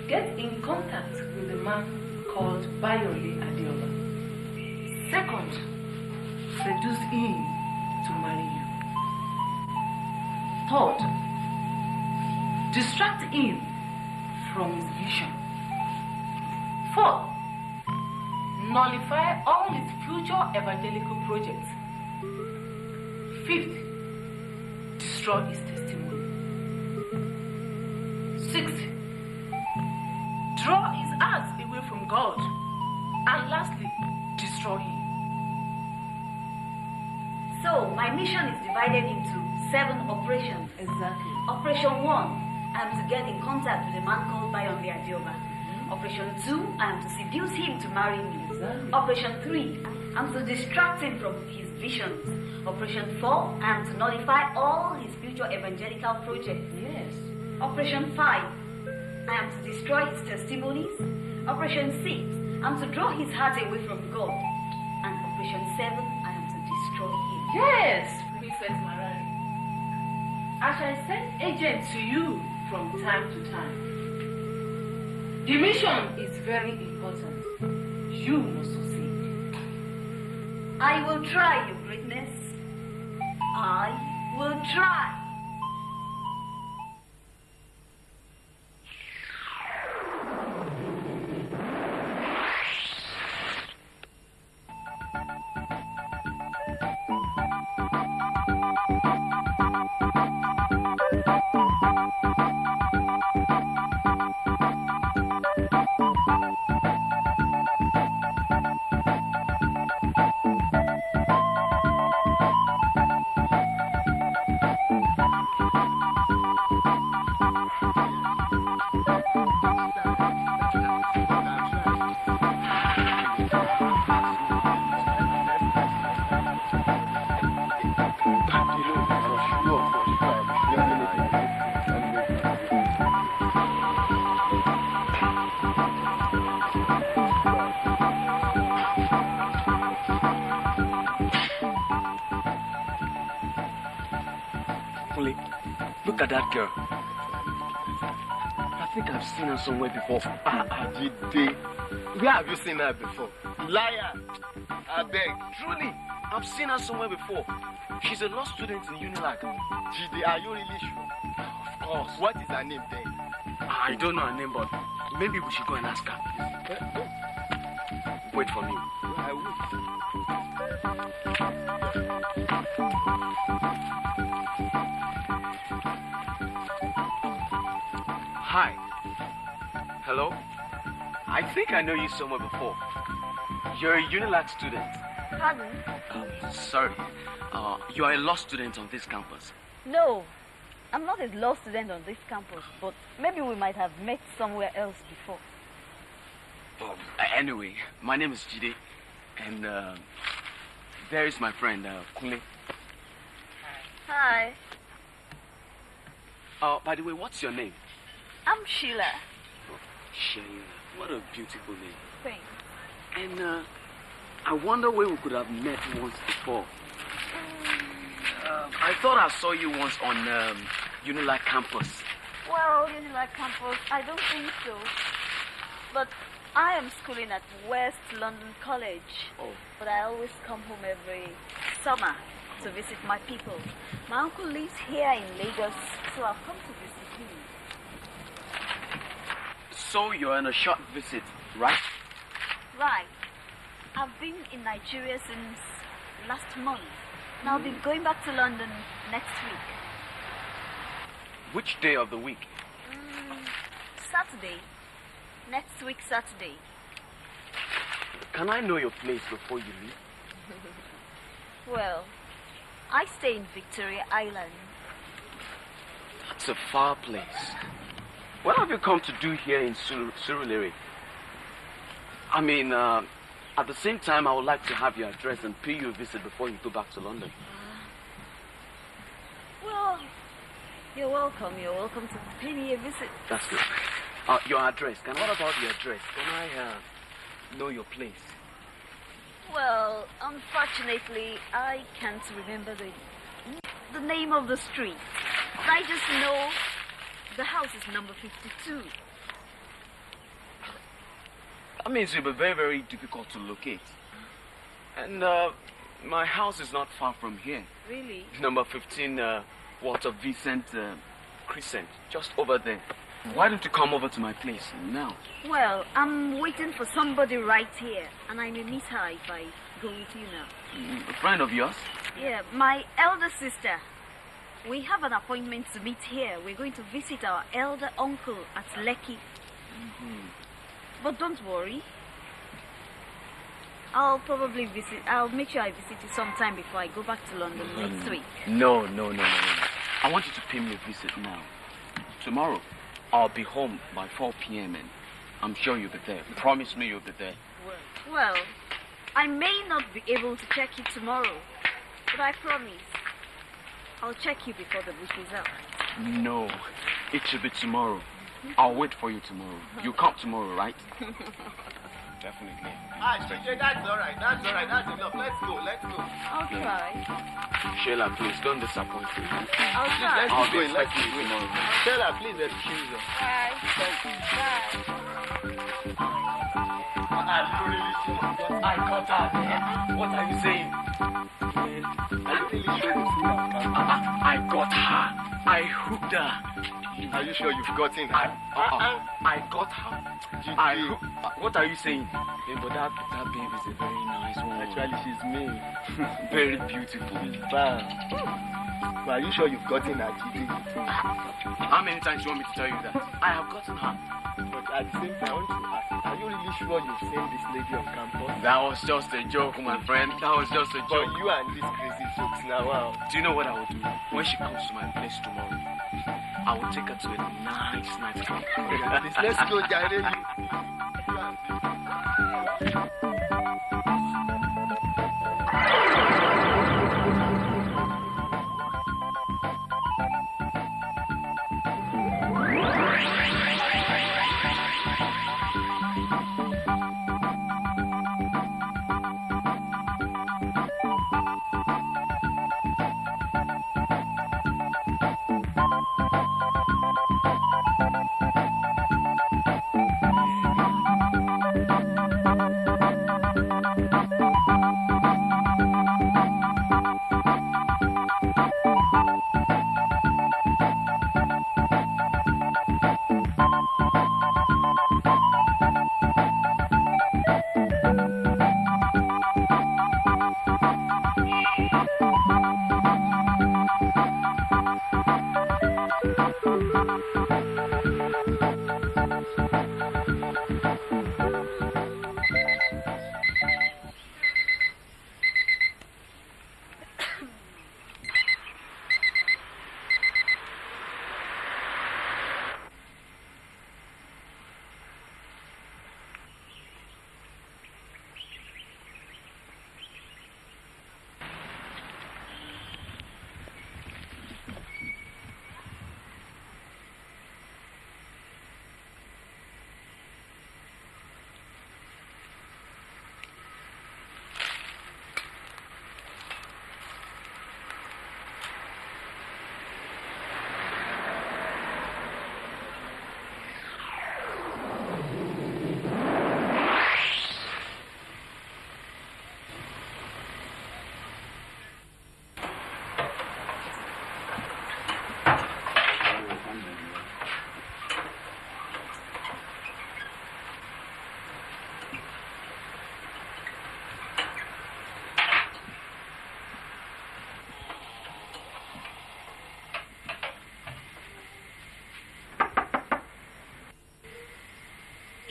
[SPEAKER 5] get in contact with the man called Bayole Adiola. Second,
[SPEAKER 7] seduce him to marry you. Third, distract him from his vision. Fourth, nullify all his future evangelical projects. Fifth, destroy his testimony. Sixth, draw his heart away from God. And lastly, destroy him.
[SPEAKER 6] So, my mission is divided into 7 operations.
[SPEAKER 7] Exactly.
[SPEAKER 6] Operation 1, I am to get in contact with a man called Bayombe Adioba. Operation 2, I am to seduce him to marry me.
[SPEAKER 7] Exactly.
[SPEAKER 6] Operation 3, I am to distract him from his visions. Operation 4, I am to nullify all his future evangelical projects.
[SPEAKER 7] Yes.
[SPEAKER 6] Operation 5, I am to destroy his testimonies. Operation 6, I am to draw his heart away from God. And Operation 7, I am to destroy him.
[SPEAKER 7] Yes, Princess Marani. I shall send agents to you from time to time. The mission is very important. You must succeed.
[SPEAKER 6] I will try, Your Greatness. I will try.
[SPEAKER 3] Look at that girl. I think I've seen her somewhere before.
[SPEAKER 2] Jide, where have you seen her before? Liar! I beg.
[SPEAKER 3] Truly, I've seen her somewhere before. She's a law student in Unilag.
[SPEAKER 2] Jide, are you really sure?
[SPEAKER 3] Of course.
[SPEAKER 2] What is her name then?
[SPEAKER 3] I don't know her name, but maybe we should go and ask her. Wait for me.
[SPEAKER 2] I will.
[SPEAKER 3] Hi. Hello? I think I know you somewhere before. You're a Unilag student.
[SPEAKER 6] Pardon?
[SPEAKER 3] Sorry. You are a law student on this campus.
[SPEAKER 6] No, I'm not a law student on this campus, but maybe we might have met somewhere else before.
[SPEAKER 3] Anyway, my name is Jide, and there is my friend, Kunle.
[SPEAKER 6] Hi,
[SPEAKER 3] By the way, what's your name?
[SPEAKER 6] I'm Sheila.
[SPEAKER 3] Sheila. What a beautiful name.
[SPEAKER 6] Thanks.
[SPEAKER 3] And I wonder where we could have met once before. I thought I saw you once on Unilag campus.
[SPEAKER 6] Well, Unilag campus, I don't think so. But I am schooling at West London College.
[SPEAKER 3] Oh.
[SPEAKER 6] But I always come home every summer to visit my people. My uncle lives here in Lagos, so I've come to visit him.
[SPEAKER 3] So you're on a short visit, right?
[SPEAKER 6] Right. I've been in Nigeria since last month. Now I'll be going back to London next week.
[SPEAKER 3] Which day of the week?
[SPEAKER 6] Saturday. Next week, Saturday.
[SPEAKER 3] Can I know your place before you leave?
[SPEAKER 6] Well, I stay in Victoria Island.
[SPEAKER 3] That's a far place. What have you come to do here in Surulere? I mean, at the same time, I would like to have your address and pay you a visit before you go back to London.
[SPEAKER 6] Well, you're welcome. You're welcome to pay me a visit.
[SPEAKER 3] That's good. Your address. What about your address? Can I know your place?
[SPEAKER 6] Well, unfortunately, I can't remember the name of the street. I just know the house is number 52.
[SPEAKER 3] That means it'll be very, very difficult to locate. And
[SPEAKER 8] My house is not far from here.
[SPEAKER 6] Really?
[SPEAKER 8] Number 15, Walter Vincent Crescent, just over there. Why don't you come over to my place now?
[SPEAKER 6] Well, I'm waiting for somebody right here, and I may miss her if I go with you now.
[SPEAKER 8] A friend of yours?
[SPEAKER 6] Yeah, my elder sister. We have an appointment to meet here. We're going to visit our elder uncle at Lekki. But don't worry. I'll make sure I visit you sometime before I go back to London next week.
[SPEAKER 8] No. I want you to pay me a visit now. Tomorrow, I'll be home by 4 p.m. and I'm sure you'll be there. Promise me you'll be there.
[SPEAKER 6] Well, I may not be able to check you tomorrow, but I promise I'll check you before the week is out.
[SPEAKER 8] No, it should be tomorrow. I'll wait for you tomorrow. You come tomorrow, right? Definitely.
[SPEAKER 1] Gigi, that's alright. That's enough. Let's go.
[SPEAKER 6] I'll try.
[SPEAKER 8] Sheila, please don't disappoint me.
[SPEAKER 6] I'll try.
[SPEAKER 8] I'll be expecting you tomorrow.
[SPEAKER 1] Sheila, please excuse us.
[SPEAKER 6] Bye.
[SPEAKER 4] I got her there. What are you saying?
[SPEAKER 1] Are you really sure you've seen her?
[SPEAKER 8] I got her. I hooked her.
[SPEAKER 1] Are you sure you've gotten her?
[SPEAKER 8] I got her. What are you saying? Hey, but that baby is a very nice one.
[SPEAKER 1] Actually, she's me.
[SPEAKER 8] Very beautiful.
[SPEAKER 1] Bam. But are you sure you've gotten her, Gigi?
[SPEAKER 8] How many times do you want me to tell you that? I have gotten her.
[SPEAKER 1] But at the same time, I want to ask, are you really sure you've seen this lady on campus?
[SPEAKER 8] That was just a joke, my friend. That was just a
[SPEAKER 1] But
[SPEAKER 8] joke.
[SPEAKER 1] you and these crazy jokes now, wow.
[SPEAKER 8] Do you know what I will do? When she comes to my place tomorrow, I will take her to a nice nightclub.
[SPEAKER 1] Please, let's go, Jare.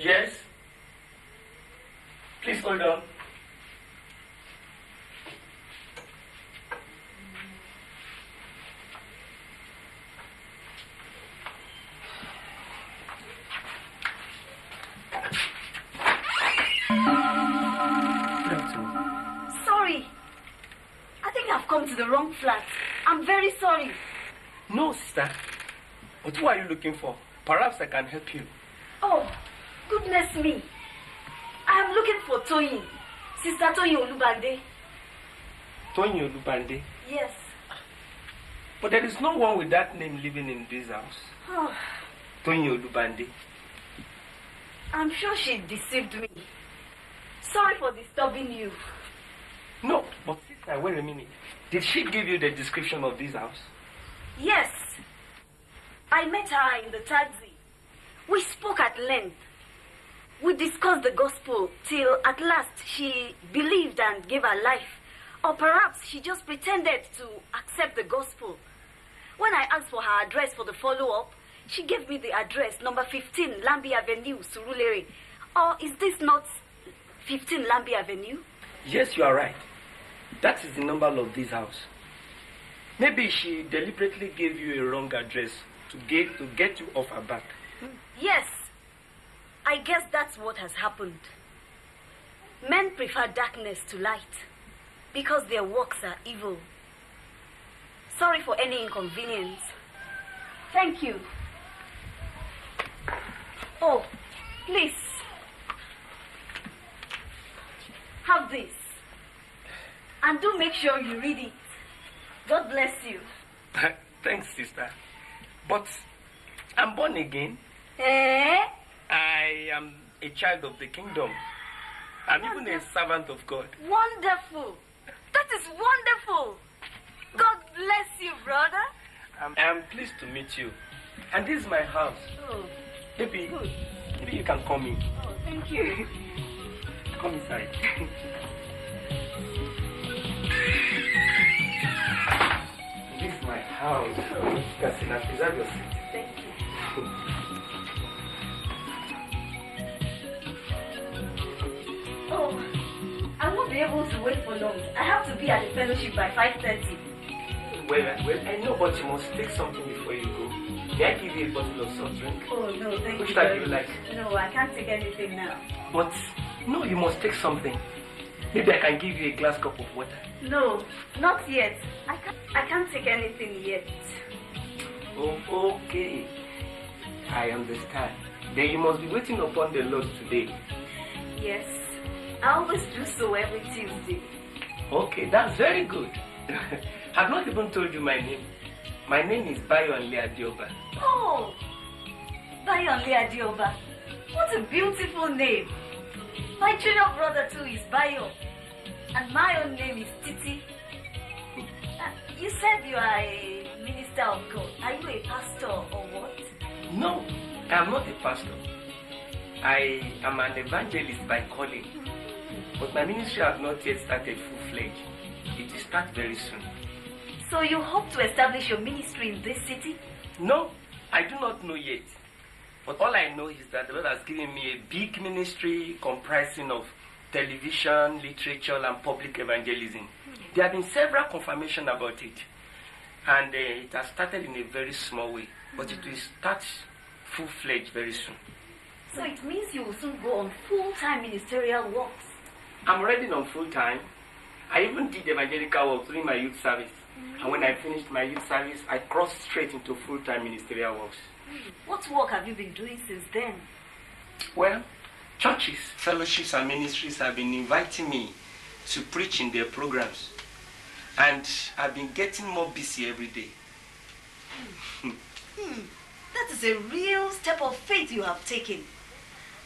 [SPEAKER 4] Yes? Please hold on.
[SPEAKER 6] Sorry. I think I've come to the wrong flat. I'm very sorry.
[SPEAKER 4] No, sister. But who are you looking for? Perhaps I can help you.
[SPEAKER 6] Oh, goodness me. I am looking for Toyin. Sister Toyin Olubande.
[SPEAKER 4] Toyin Olubande?
[SPEAKER 6] Yes.
[SPEAKER 4] But there is no one with that name living in this house.
[SPEAKER 6] Oh,
[SPEAKER 4] Toyin Olubande.
[SPEAKER 6] I'm sure she deceived me. Sorry for disturbing you.
[SPEAKER 4] No, but sister, wait a minute. Did she give you the description of this house?
[SPEAKER 6] Yes. I met her in the taxi. We spoke at length. We discussed the gospel till at last she believed and gave her life. Or perhaps she just pretended to accept the gospel. When I asked for her address for the follow-up, she gave me the address, number 15, Lambi Avenue, Surulere. Or is this not 15 Lambi Avenue?
[SPEAKER 4] Yes, you are right. That is the number of this house. Maybe she deliberately gave you a wrong address to get you off her back.
[SPEAKER 6] Yes. I guess that's what has happened. Men prefer darkness to light because their works are evil. Sorry for any inconvenience. Thank you. Oh, please. Have this. And do make sure you read it. God bless you.
[SPEAKER 4] Thanks, sister. But I'm born again.
[SPEAKER 6] Eh?
[SPEAKER 4] I am a child of the kingdom. I'm even a servant of God.
[SPEAKER 6] Wonderful. That is wonderful. God bless you, brother.
[SPEAKER 4] I'm pleased to meet you. And this is my house.
[SPEAKER 6] Oh,
[SPEAKER 4] Maybe
[SPEAKER 6] good.
[SPEAKER 4] you can come in.
[SPEAKER 6] Oh, thank you.
[SPEAKER 4] Come inside. This is my house. Casina, preserve your seat.
[SPEAKER 6] Thank you. Oh, I won't be able to wait for long. I have to be at the fellowship by 5:30.
[SPEAKER 4] Well, I know, but you must take something before you go. May I give you a bottle of soft drink?
[SPEAKER 6] Oh, no, thank
[SPEAKER 4] Which
[SPEAKER 6] you.
[SPEAKER 4] type do you like?
[SPEAKER 6] No, I can't take anything now.
[SPEAKER 4] But, no, you must take something. Maybe I can give you a glass cup of water.
[SPEAKER 6] No, not yet. I can't take anything yet.
[SPEAKER 4] Oh, okay. I understand. Then you must be waiting upon the Lord today.
[SPEAKER 6] Yes, I always do so every Tuesday.
[SPEAKER 4] Okay, that's very good. I've not even told you my name. My name is Bayonle Adioba.
[SPEAKER 6] Oh, Bayonle Adioba. What a beautiful name. My junior brother too is Bayo. And my own name is Titi. You said you are a minister of God. Are you a pastor or what?
[SPEAKER 4] No, I am not a pastor. I am an evangelist by calling. But my ministry has not yet started full-fledged. It will start very soon.
[SPEAKER 6] So you hope to establish your ministry in this city?
[SPEAKER 4] No, I do not know yet. But all I know is that the Lord has given me a big ministry comprising of television, literature, and public evangelism. There have been several confirmations about it. And it has started in a very small way. But it will start full-fledged very soon.
[SPEAKER 6] So it means you will soon go on full-time ministerial works.
[SPEAKER 4] I'm already on full-time. I even did evangelical work during my youth service. And when I finished my youth service, I crossed straight into full-time ministerial works.
[SPEAKER 6] What work have you been doing since then?
[SPEAKER 4] Well, churches, fellowships, and ministries have been inviting me to preach in their programs. And I've been getting more busy every day.
[SPEAKER 6] That is a real step of faith you have taken.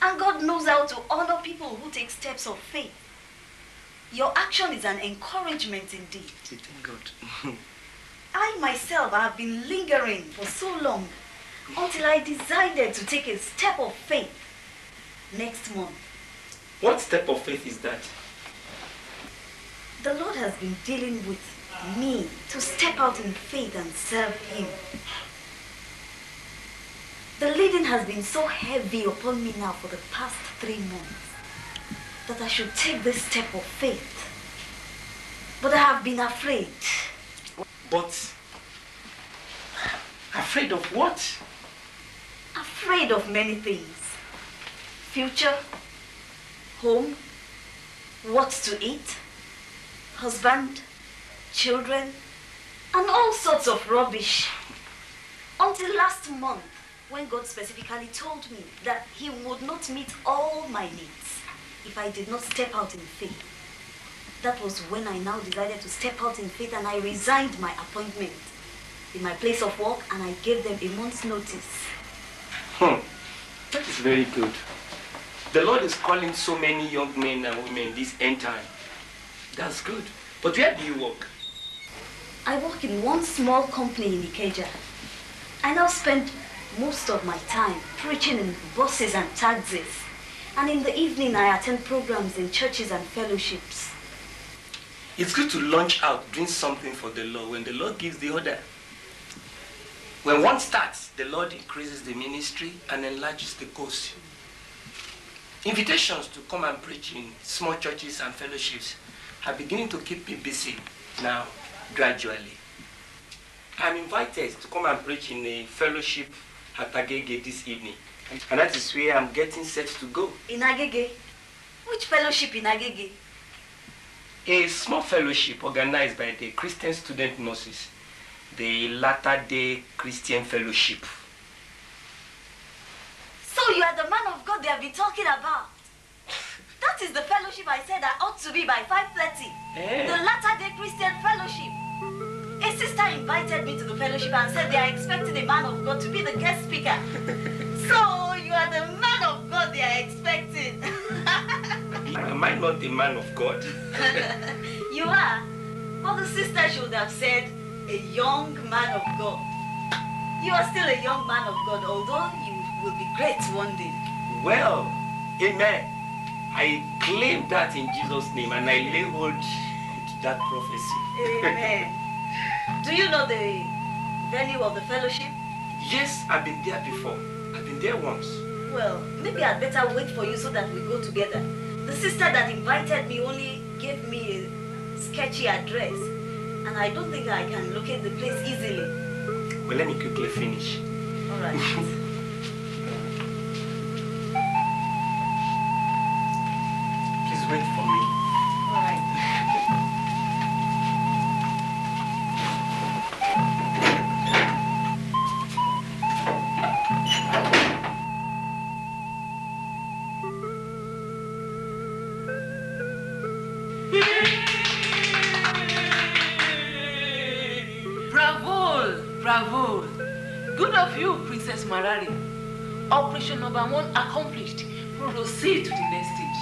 [SPEAKER 6] And God knows how to honor people who take steps of faith. Your action is an encouragement indeed.
[SPEAKER 4] Thank God.
[SPEAKER 6] I myself have been lingering for so long until I decided to take a step of faith next month.
[SPEAKER 4] What step of faith is that?
[SPEAKER 6] The Lord has been dealing with me to step out in faith and serve Him. The leading has been so heavy upon me now for the past 3 months that I should take this step of faith. But I have been afraid.
[SPEAKER 4] But afraid of what?
[SPEAKER 6] Afraid of many things. Future, home, what to eat, husband, children, and all sorts of rubbish. Until last month, when God specifically told me that He would not meet all my needs if I did not step out in faith. That was when I now decided to step out in faith, and I resigned my appointment in my place of work, and I gave them a month's notice.
[SPEAKER 4] That is very good. The Lord is calling so many young men and women this end time That's good. But where do you work?
[SPEAKER 6] I work in one small company in Ikeja. I now spend most of my time preaching in buses and taxis. And in the evening, I attend programs in churches and fellowships.
[SPEAKER 4] It's good to launch out doing something for the Lord when the Lord gives the order. When one starts, the Lord increases the ministry and enlarges the coast. Invitations to come and preach in small churches and fellowships are beginning to keep me busy now, gradually. I'm invited to come and preach in a fellowship at Agege this evening. And that is where I'm getting set to go.
[SPEAKER 6] In Agege? Which fellowship in Agege?
[SPEAKER 4] A small fellowship organized by the Christian Student Nurses, the Latter-day Christian Fellowship.
[SPEAKER 6] So you are the man of God they have been talking about. That is the fellowship I said I ought to be by 5:30. The Latter-day Christian Fellowship. A sister invited me to the fellowship and said they are expecting a man of God to be the guest speaker. So you are the man of God they are expecting.
[SPEAKER 4] Am I not a man of God?
[SPEAKER 6] You are. But the sister should have said a young man of God. You are still a young man of God, although you will be great one day.
[SPEAKER 4] Well, amen. I claim that in Jesus' name and I lay hold to that prophecy.
[SPEAKER 6] Amen. Do you know the venue of the fellowship?
[SPEAKER 4] Yes, I've been there before. I've been there once.
[SPEAKER 6] Well, maybe I'd better wait for you so that we go together. The sister that invited me only gave me a sketchy address, and I don't think I can locate the place easily.
[SPEAKER 4] Well, let me quickly finish.
[SPEAKER 6] All right.
[SPEAKER 4] Please wait for me.
[SPEAKER 6] All right.
[SPEAKER 5] Bravo! Good of you, Princess Marari. Operation number 1 accomplished. Proceed to the next stage.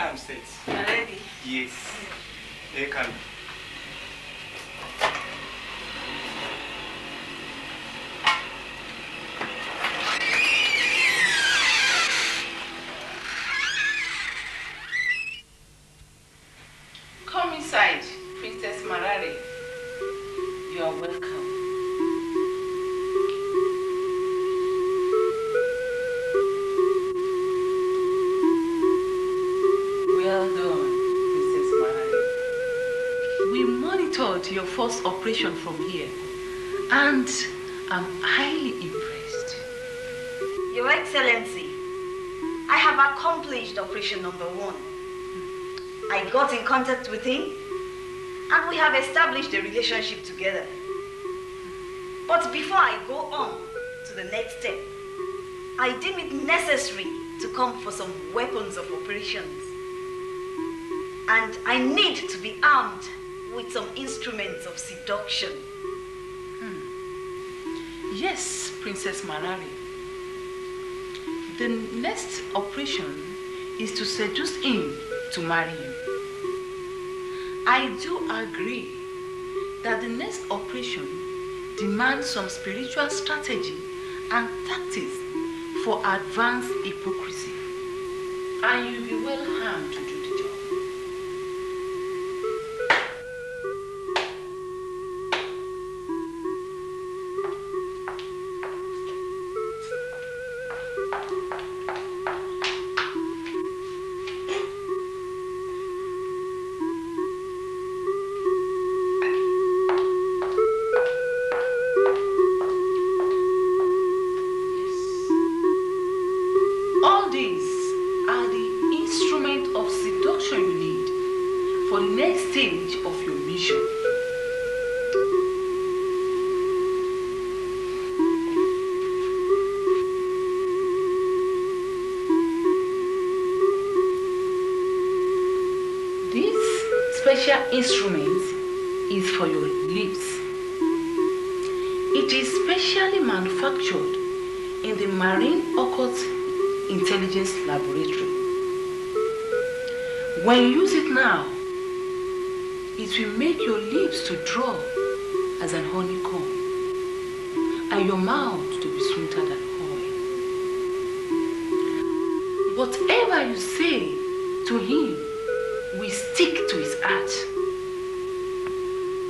[SPEAKER 4] I'm set.
[SPEAKER 6] Ready?
[SPEAKER 4] Yes. They can.
[SPEAKER 5] Come inside, Princess Marari. You are welcome. Well done, Princess Marari. We monitored your first operation from here, and I'm highly impressed.
[SPEAKER 6] Your Excellency, I have accomplished operation number 1. I got in contact with him, and we have established a relationship together. But before I go on to the next step, I deem it necessary to come for some weapons of operations. And I need to be armed with some instruments of seduction.
[SPEAKER 5] Yes, Princess Marari. The next operation is to seduce him to marry you. I do agree that the next operation demands some spiritual strategy and tactics for advanced hypocrisy. And you'll be well armed to do the job. All these are the instruments of seduction you need for the next stage of your mission. This special instrument is for your lips. It is specially
[SPEAKER 7] specially manufactured in the Marine Occult Intelligence Laboratory. When you use it now, it will make your lips to drop as an honeycomb and your mouth to be smoother than oil. Whatever you say to him will stick to his heart,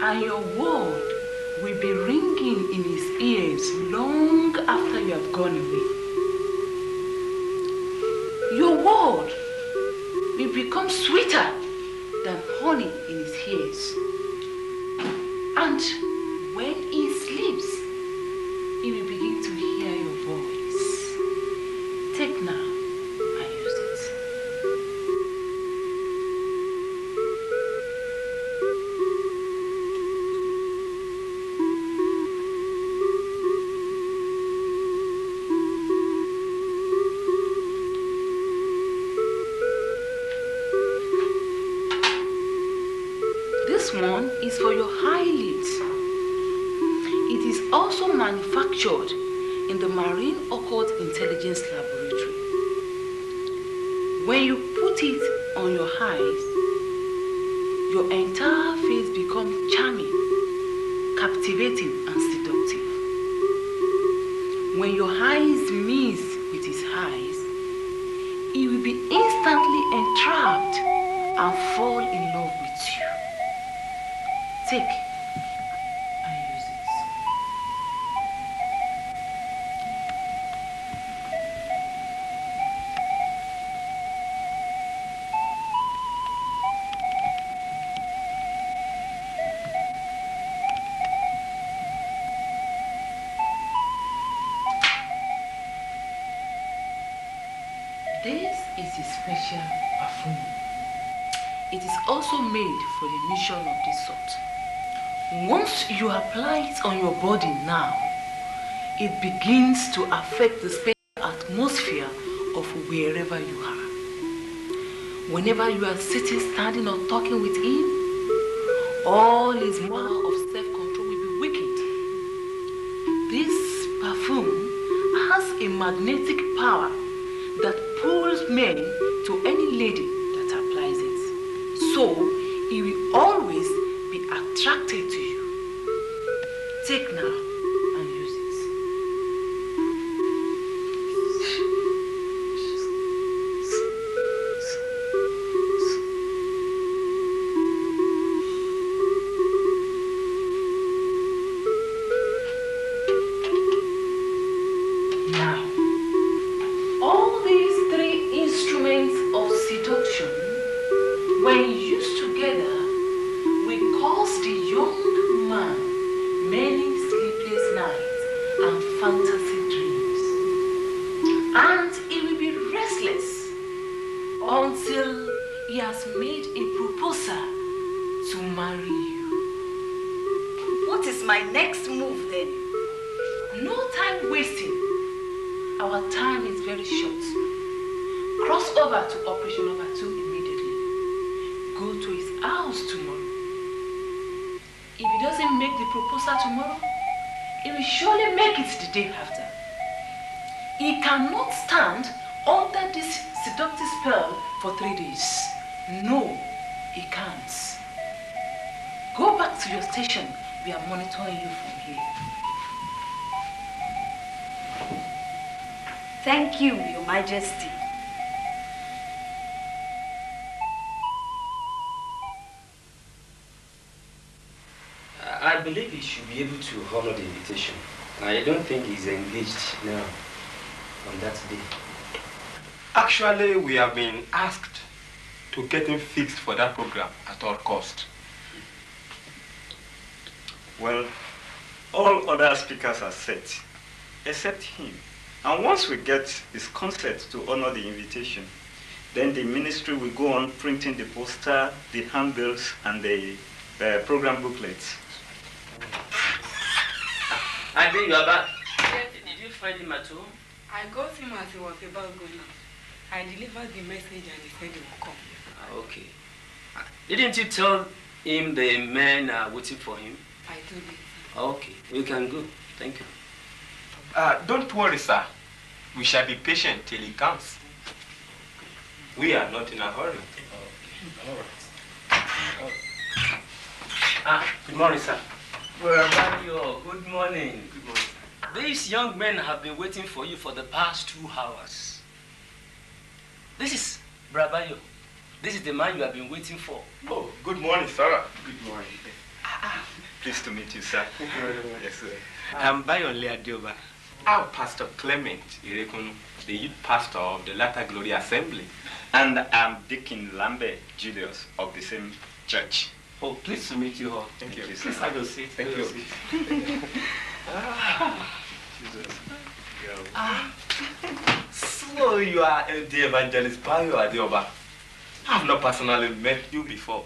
[SPEAKER 7] and your word will be ringing in his ears long after you have gone away. Your word will become sweeter than honey in his ears. And when he sleeps, he will begin to hear your voice. Take now and use it. This one is for your eyelids. It is also manufactured in the Marine Occult Intelligence Laboratory. When you put it on your eyes, your entire face becomes charming, captivating, and seductive. When your eyes meet with his eyes, he will be instantly entrapped and fall in love with you. Take and use it. This is a special perfume. It is also made for the mission of this sort. Once you apply it on your body now, it begins to affect the special atmosphere of wherever you are. Whenever you are sitting, standing, or talking with him, all his power of self-control will be weakened. This perfume has a magnetic power that pulls men to any lady that applies it. So, he will always be attracted to you. Take now and use it. Now, all these three instruments of seduction, when used together, will cause the young man many sleepless nights and fantasy dreams. And he will be restless until he has made a proposal to marry you.
[SPEAKER 6] What is my next move then?
[SPEAKER 7] No time wasting. Our time is very short. Cross over to Operation Number 2 immediately. Go to his house tomorrow. If he doesn't make the proposal tomorrow, he will surely make it the day after. He cannot stand under this seductive spell for 3 days. No, he can't. Go back to your station. We are monitoring you from here.
[SPEAKER 6] Thank you, Your Majesty.
[SPEAKER 3] I believe he should be able to honor the invitation. I don't think he's engaged now on that day.
[SPEAKER 9] Actually, we have been asked to get him fixed for that program at all cost.
[SPEAKER 10] Well, all other speakers are set, except him. And once we get his consent to honor the invitation, then the ministry will go on printing the poster, the handbills, and the program booklets.
[SPEAKER 3] I think you are back. Yes. Did you find him at home?
[SPEAKER 11] I got him as he was about going out. I delivered the message and he said he would come.
[SPEAKER 3] Okay. Didn't you tell him the men are waiting for him?
[SPEAKER 11] I told him.
[SPEAKER 3] Okay, we can go. Thank you.
[SPEAKER 9] Don't worry, sir. We shall be patient till he comes. We are not in a hurry.
[SPEAKER 4] All right. Good morning, sir.
[SPEAKER 3] Brabayo, good morning. Good morning. These young men have been waiting for you for the past 2 hours. This is Brabayo. This is the man you have been waiting for.
[SPEAKER 9] Oh, good morning, sir.
[SPEAKER 10] Good morning. Pleased to meet you, sir. Yes, sir.
[SPEAKER 9] I'm Bayonle Adioba. I'm Pastor Clement Irekunu, the youth pastor of the Latter Glory Assembly.
[SPEAKER 10] And I'm Deacon Lambert Julius of the same church.
[SPEAKER 4] Oh, pleased to meet you all.
[SPEAKER 10] Thank you.
[SPEAKER 4] Please have a seat.
[SPEAKER 9] Thank you. So you are the evangelist Bayo Adioba. I have not personally met you before,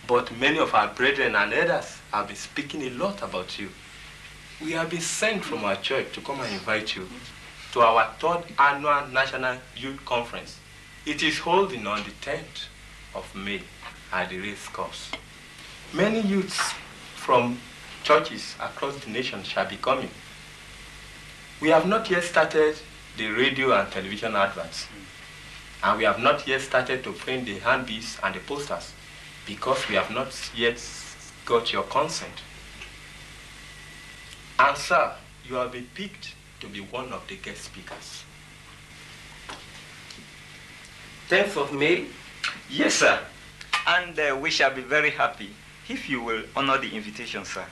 [SPEAKER 9] but many of our brethren and elders have been speaking a lot about you. We have been sent from our church to come and invite you to our 3rd annual National Youth Conference. It is holding on the 10th of May at the race course. Many youths from churches across the nation shall be coming. We have not yet started the radio and television adverts. And we have not yet started to print the handbills and the posters because we have not yet got your consent. And sir, you have been picked to be one of the guest speakers.
[SPEAKER 4] 10th of May?
[SPEAKER 10] Yes, sir. And we shall be very happy if you will honor the invitation, sir.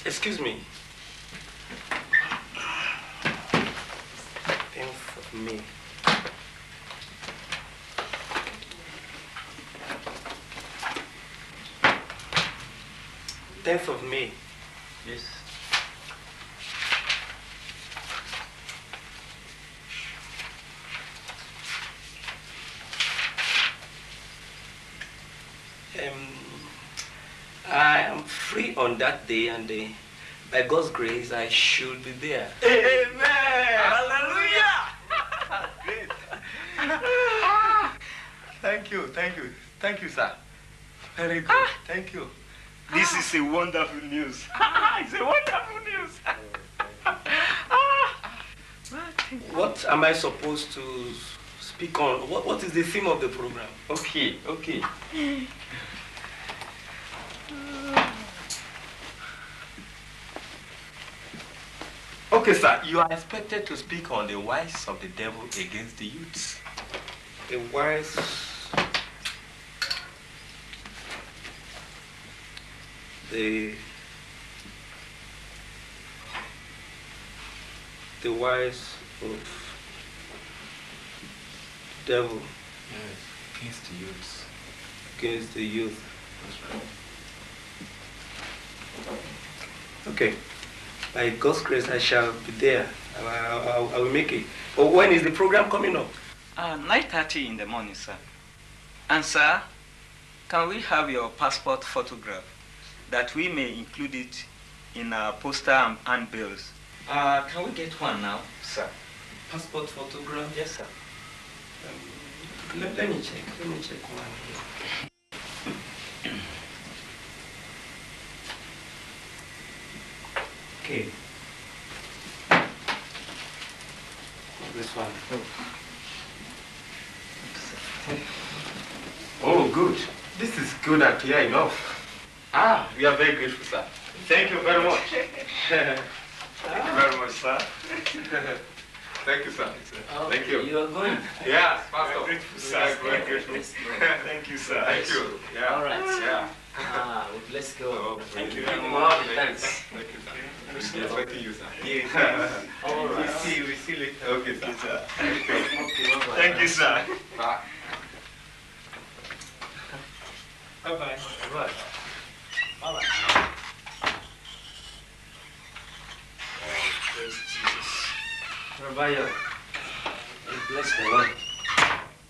[SPEAKER 4] Excuse me. 10th of May. Tenth of May.
[SPEAKER 3] Yes.
[SPEAKER 4] I am free on that day, and by God's grace, I should be there.
[SPEAKER 9] Amen! Hallelujah! Great. Thank you, sir. Very good. Thank you.
[SPEAKER 10] This is a wonderful news.
[SPEAKER 9] It's a wonderful news.
[SPEAKER 4] What am I supposed to speak on? What is the theme of the program?
[SPEAKER 9] Okay. Okay, sir, you are expected to speak on the wiles of the devil against the youths.
[SPEAKER 4] The wiles. The wiles of the devil.
[SPEAKER 9] Yes, against the youths.
[SPEAKER 4] Against the youth.
[SPEAKER 9] That's right.
[SPEAKER 4] Okay. By God's grace, I shall be there. I will make it. But when is the program coming up?
[SPEAKER 10] 9:30 in the morning, sir. And, sir, can we have your passport photograph that we may include it in our poster and handbills? Can we get one now, sir?
[SPEAKER 4] Passport photograph?
[SPEAKER 10] Yes, sir.
[SPEAKER 4] Let me check. Let me check one here. Okay. This one.
[SPEAKER 9] Oh, good. This is good and clear enough. We are very grateful, sir. Thank you very much.
[SPEAKER 10] Thank you very much, sir.
[SPEAKER 9] Thank you, sir.
[SPEAKER 3] Oh,
[SPEAKER 9] Thank you.
[SPEAKER 3] You are going?
[SPEAKER 9] Yes, Pastor.
[SPEAKER 10] Very grateful, sir.
[SPEAKER 9] Very grateful.
[SPEAKER 10] Thank you, sir.
[SPEAKER 9] Thank you. Yeah.
[SPEAKER 3] All right.
[SPEAKER 9] Yeah.
[SPEAKER 3] Let's go.
[SPEAKER 9] Thank you.
[SPEAKER 3] Thanks.
[SPEAKER 9] Thank you, sir. We'll be expecting you, sir.
[SPEAKER 10] Yes.
[SPEAKER 9] All right. We see you later. Okay, sir.
[SPEAKER 10] Thank you, sir.
[SPEAKER 9] Okay, bye-bye.
[SPEAKER 10] Thank you, sir.
[SPEAKER 9] Bye.
[SPEAKER 4] Bye-bye.
[SPEAKER 9] Right.
[SPEAKER 3] All right. Praise Jesus. Rabayo, we bless the Lord.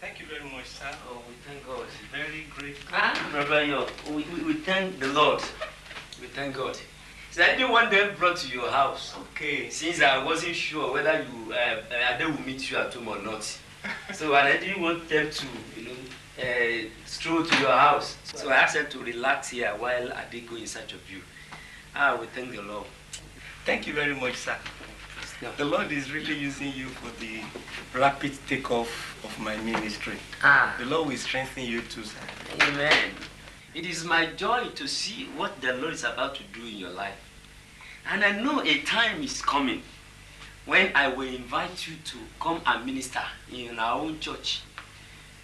[SPEAKER 4] Thank you very much, sir.
[SPEAKER 3] Oh, we thank God.
[SPEAKER 4] Very grateful.
[SPEAKER 3] Rabayo, we thank the Lord. We thank God. So I didn't want them brought to your house.
[SPEAKER 4] Okay.
[SPEAKER 3] Since I wasn't sure whether they will meet you at home or not. So I didn't want them to, stroll to your house. So I asked them to relax here while I did go in search of you. We thank the Lord.
[SPEAKER 1] Thank you very much, sir. The Lord is really using you for the rapid takeoff of my ministry. The Lord will strengthen you too, sir.
[SPEAKER 3] Amen. It is my joy to see what the Lord is about to do in your life. And I know a time is coming when I will invite you to come and minister in our own church.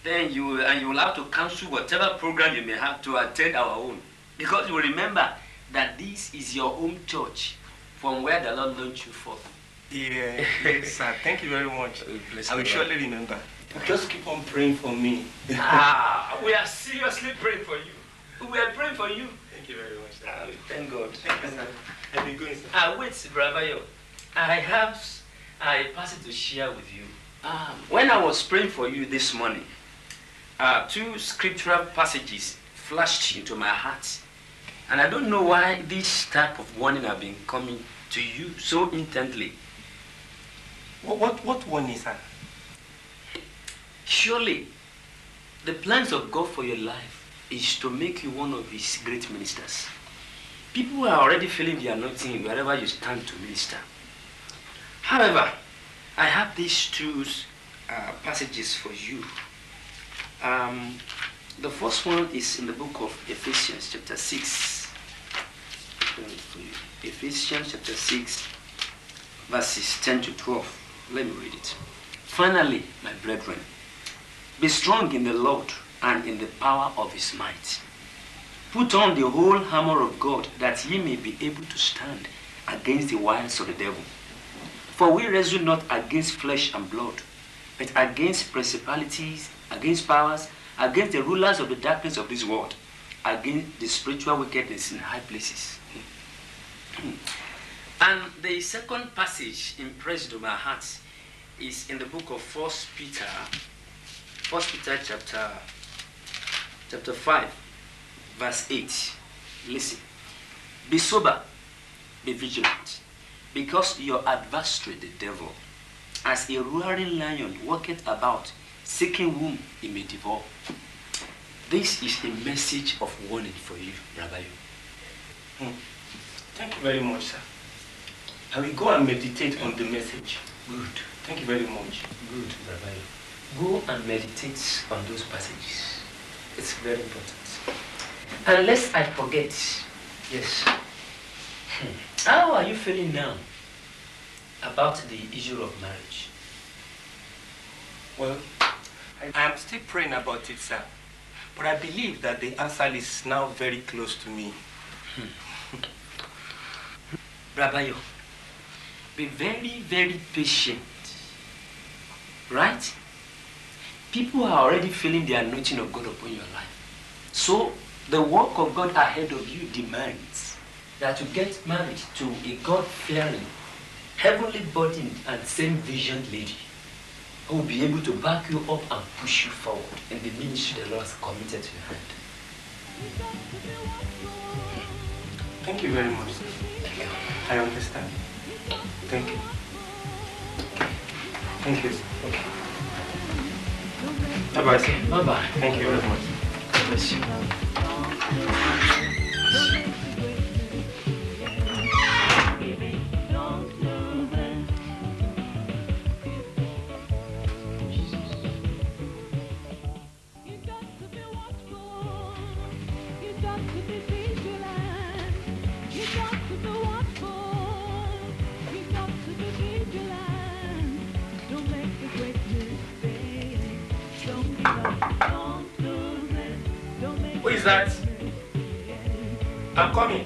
[SPEAKER 3] Then you will have to cancel whatever program you may have to attend our own. Because you will remember that this is your home church from where the Lord launched you forth.
[SPEAKER 1] Yeah, yes, sir. Thank you very much. I will surely remember. Just keep on praying for me.
[SPEAKER 3] We are seriously praying for you. We are praying for you.
[SPEAKER 1] Thank you very much, sir.
[SPEAKER 3] Thank God.
[SPEAKER 1] Thank you, sir. I'll be going, sir.
[SPEAKER 3] Wait, Brother. I have a passage to share with you. When I was praying for you this morning, 2 scriptural passages flashed into my heart. And I don't know why this type of warning have been coming to you so intently.
[SPEAKER 1] What warning, sir?
[SPEAKER 3] Surely, the plans of God for your life is to make you one of His great ministers. People are already feeling the anointing wherever you stand to minister. However, I have these 2 passages for you. The first one is in the book of Ephesians chapter 6. Ephesians chapter 6, verses 10 to 12. Let me read it. Finally, my brethren, be strong in the Lord and in the power of His might. Put on the whole armor of God, that ye may be able to stand against the wiles of the devil. For we wrestle not against flesh and blood, but against principalities, against powers, against the rulers of the darkness of this world, against the spiritual wickedness in high places. And the second passage impressed on my heart is in the book of 1 Peter chapter 5, verse 8. Listen. Be sober, be vigilant, because your adversary, the devil, as a roaring lion, walketh about, seeking whom he may devour. This is a message of warning for you, Rabbi.
[SPEAKER 1] Thank you very much, sir. I will go and meditate on the message.
[SPEAKER 3] Good.
[SPEAKER 1] Thank you very much.
[SPEAKER 3] Good, Rabbi. Go and meditate on those passages. It's very important. Unless I forget, yes. How are you feeling now about the issue of marriage?
[SPEAKER 1] Well, I am still praying about it, sir. But I believe that the answer is now very close to me.
[SPEAKER 3] Rabbi, be very, very patient. Right? People are already feeling the anointing of God upon your life. So, the work of God ahead of you demands that you get married to a God-fearing, heavenly burdened and same-visioned lady who will be able to back you up and push you forward in the ministry the Lord has committed to your hand.
[SPEAKER 1] Thank you very much, sir. I understand. Thank you. Thank you, sir. Okay. Bye-bye, sir.
[SPEAKER 3] Bye-bye.
[SPEAKER 1] Thank you very much.
[SPEAKER 3] God bless you.
[SPEAKER 1] Who is that? I'm coming.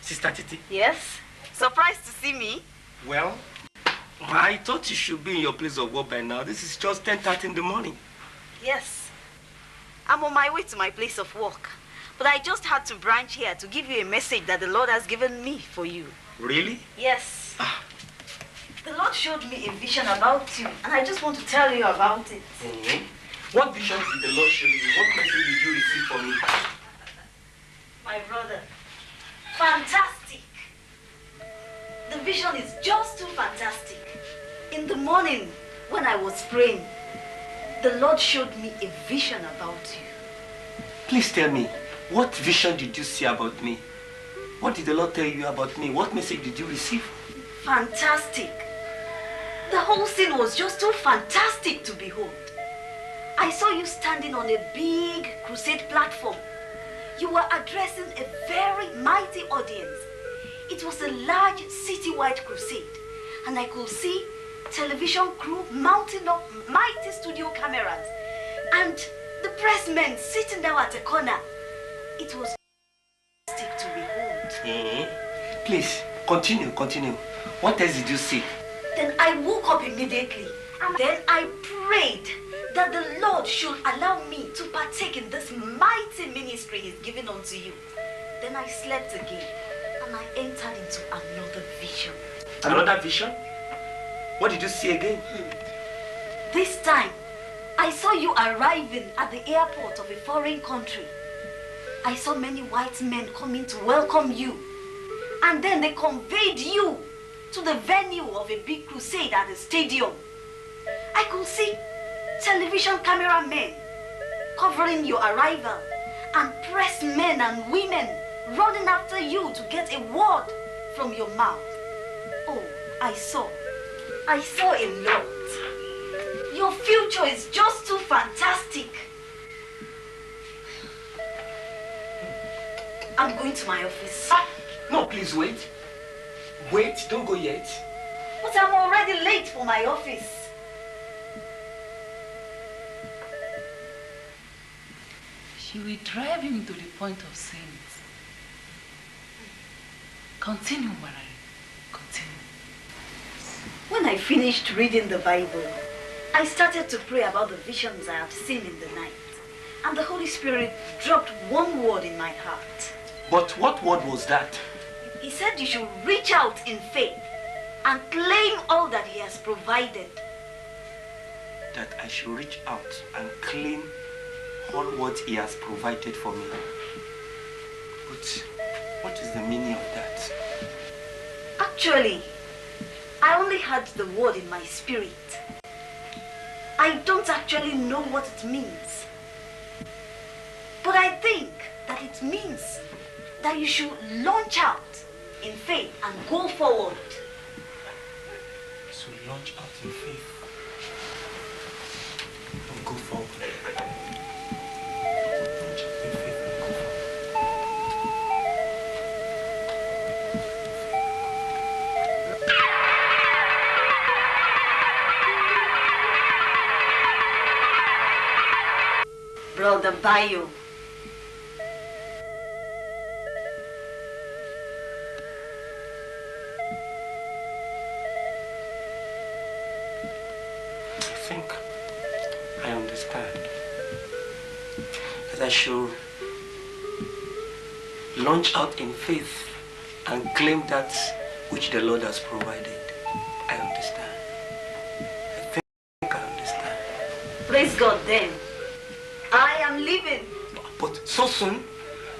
[SPEAKER 1] Sister Titi.
[SPEAKER 6] Yes? Surprised to see me?
[SPEAKER 1] Well, I thought you should be in your place of work by now. This is just 10:30 in the morning.
[SPEAKER 6] Yes. I'm on my way to my place of work. But I just had to branch here to give you a message that the Lord has given me for you.
[SPEAKER 1] Really?
[SPEAKER 6] Yes. The Lord showed me a vision about you, and I just want to tell you about it.
[SPEAKER 1] What vision did the Lord show you? What message did you receive from me?
[SPEAKER 6] My brother, fantastic. The vision is just too fantastic. In the morning, when I was praying, the Lord showed me a vision about you.
[SPEAKER 1] Please tell me, what vision did you see about me? What did the Lord tell you about me? What message did you receive?
[SPEAKER 6] Fantastic. The whole scene was just too fantastic to behold. I saw you standing on a big crusade platform. You were addressing a very mighty audience. It was a large citywide crusade, and I could see television crew mounting up mighty studio cameras and the pressmen sitting down at a corner. It was fantastic to behold.
[SPEAKER 1] Please, continue. What else did you see?
[SPEAKER 6] Then I woke up immediately, and then I prayed that the Lord should allow me to partake in this mighty ministry He's given unto you. Then I slept again, and I entered into another vision.
[SPEAKER 1] Another vision? What did you see again?
[SPEAKER 6] This time, I saw you arriving at the airport of a foreign country. I saw many white men coming to welcome you, and then they conveyed you to the venue of a big crusade at the stadium. I could see television cameramen covering your arrival, and press men and women running after you to get a word from your mouth. Oh, I saw a lot. Your future is just too fantastic. I'm going to my office.
[SPEAKER 1] No, please wait. Wait, don't go yet.
[SPEAKER 6] But I'm already late for my office.
[SPEAKER 5] She will drive him to the point of saying it. Continue, Marai. Continue.
[SPEAKER 6] When I finished reading the Bible, I started to pray about the visions I have seen in the night. And the Holy Spirit dropped one word in my heart.
[SPEAKER 1] But what word was that?
[SPEAKER 6] He said you should reach out in faith and claim all that He has provided.
[SPEAKER 1] That I should reach out and claim all what He has provided for me. But what is the meaning of that?
[SPEAKER 6] Actually, I only had the word in my spirit. I don't actually know what it means. But I think that it means that you should launch out in faith and go forward.
[SPEAKER 1] So launch out in faith and go forward. Launch out in faith and go forward.
[SPEAKER 6] Brother Bayo.
[SPEAKER 1] I think I understand that I should launch out in faith and claim that which the Lord has provided. I understand. I think I understand.
[SPEAKER 6] Praise God then. I am leaving.
[SPEAKER 1] But so soon?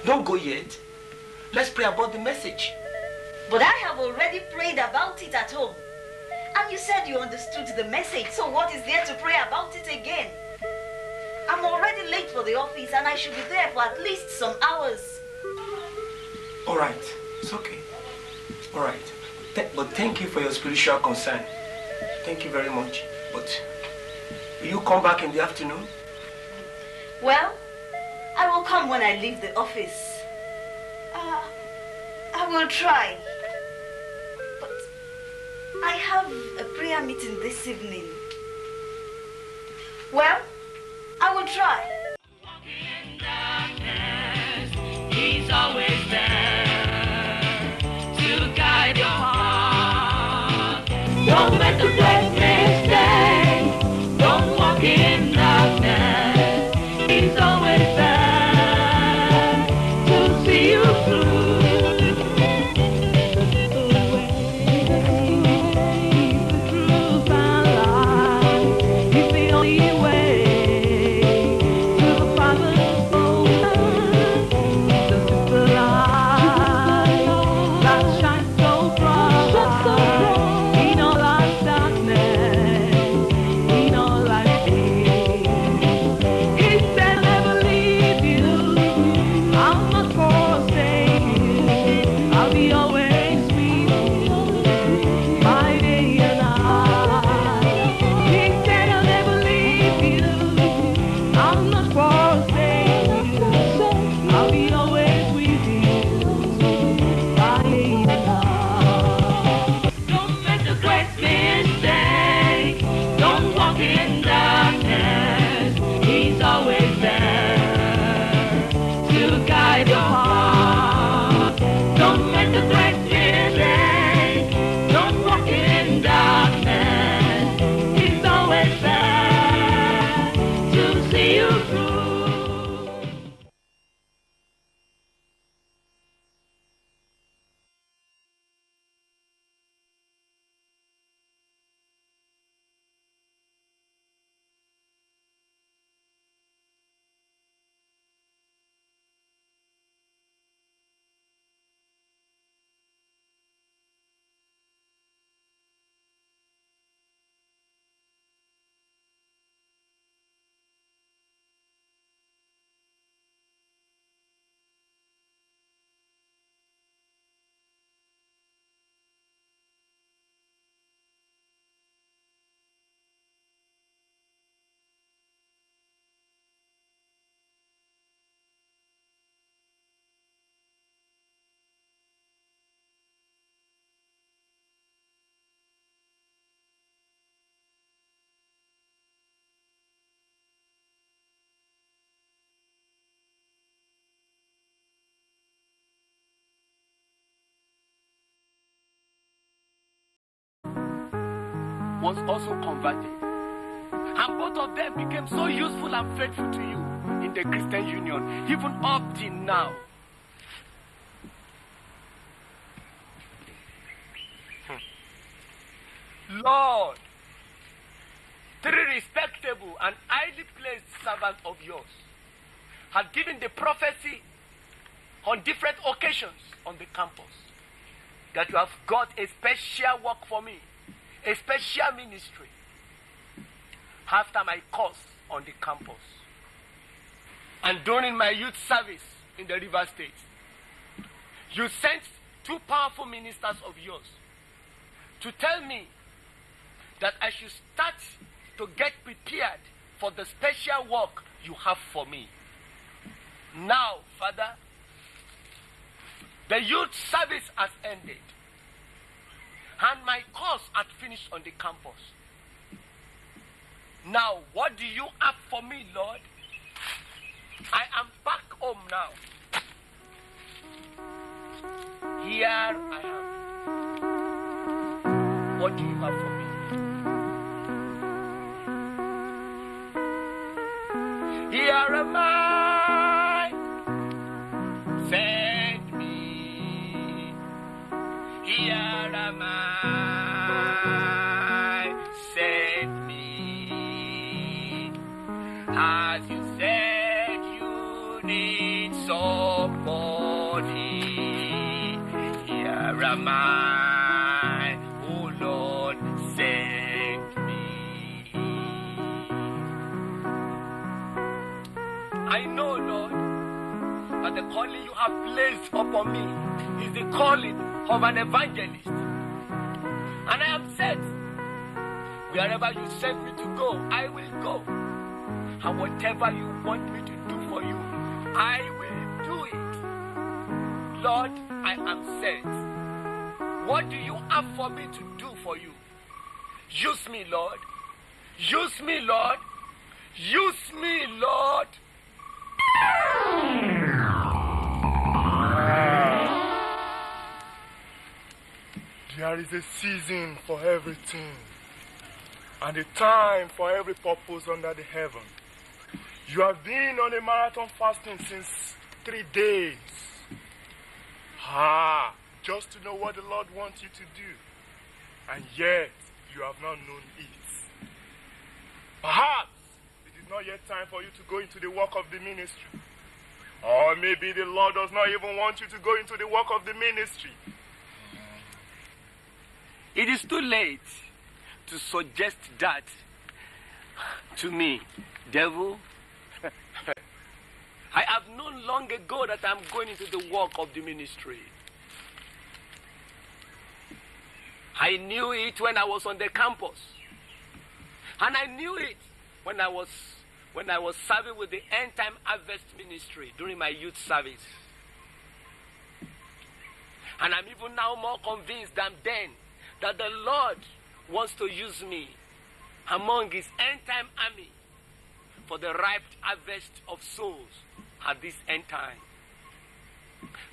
[SPEAKER 1] Don't go yet. Let's pray about the message.
[SPEAKER 6] But I have already prayed about it at home. And you said you understood the message, so what is there to pray about it again? I'm already late for the office and I should be there for at least some hours.
[SPEAKER 1] All right. It's okay. All right. But thank you for your spiritual concern. Thank you very much. But will you come back in the afternoon?
[SPEAKER 6] Well, I will come when I leave the office. I will try. But I have a prayer meeting this evening. Well, I will try.
[SPEAKER 12] He's always there to guide your heart. Don't let the darkness stay. Don't walk in darkness. He's always there to see you through. The truth and life. He's the only way.
[SPEAKER 1] was also converted. And both of them became so useful and faithful to you in the Christian Union, even up till now. Lord, three respectable and highly placed servants of yours had given the prophecy on different occasions on the campus that you have got a special work for me, a special ministry after my course on the campus and during my youth service in the River State. You sent two powerful ministers of yours to tell me that I should start to get prepared for the special work you have for me. Now, Father, the youth service has ended, and my course has finished on the campus. Now, what do you have for me, Lord? I am back home now. Here I am. What do you have for me? Here am I. Send me. Here am I. Send me. As you said you need somebody. Here am I. Oh Lord, send me. I know, Lord, that the calling you have placed upon me is the calling of an evangelist. And I am set. Wherever you send me to go, I will go. And whatever you want me to do for you, I will do it. Lord, I am set. What do you have for me to do for you? Use me, Lord. Use me, Lord. Use me, Lord.
[SPEAKER 2] There is a season for everything, and a time for every purpose under the heaven. You have been on a marathon fasting since 3 days. Just to know what the Lord wants you to do, and yet you have not known it. Perhaps it is not yet time for you to go into the work of the ministry. Or maybe the Lord does not even want you to go into the work of the ministry.
[SPEAKER 1] It is too late to suggest that to me, devil. I have known long ago that I'm going into the work of the ministry. I knew it when I was on the campus. And I knew it when I was serving with the End Time Harvest Ministry during my youth service. And I'm even now more convinced than then that the Lord wants to use me among his end time army for the ripe harvest of souls at this end time.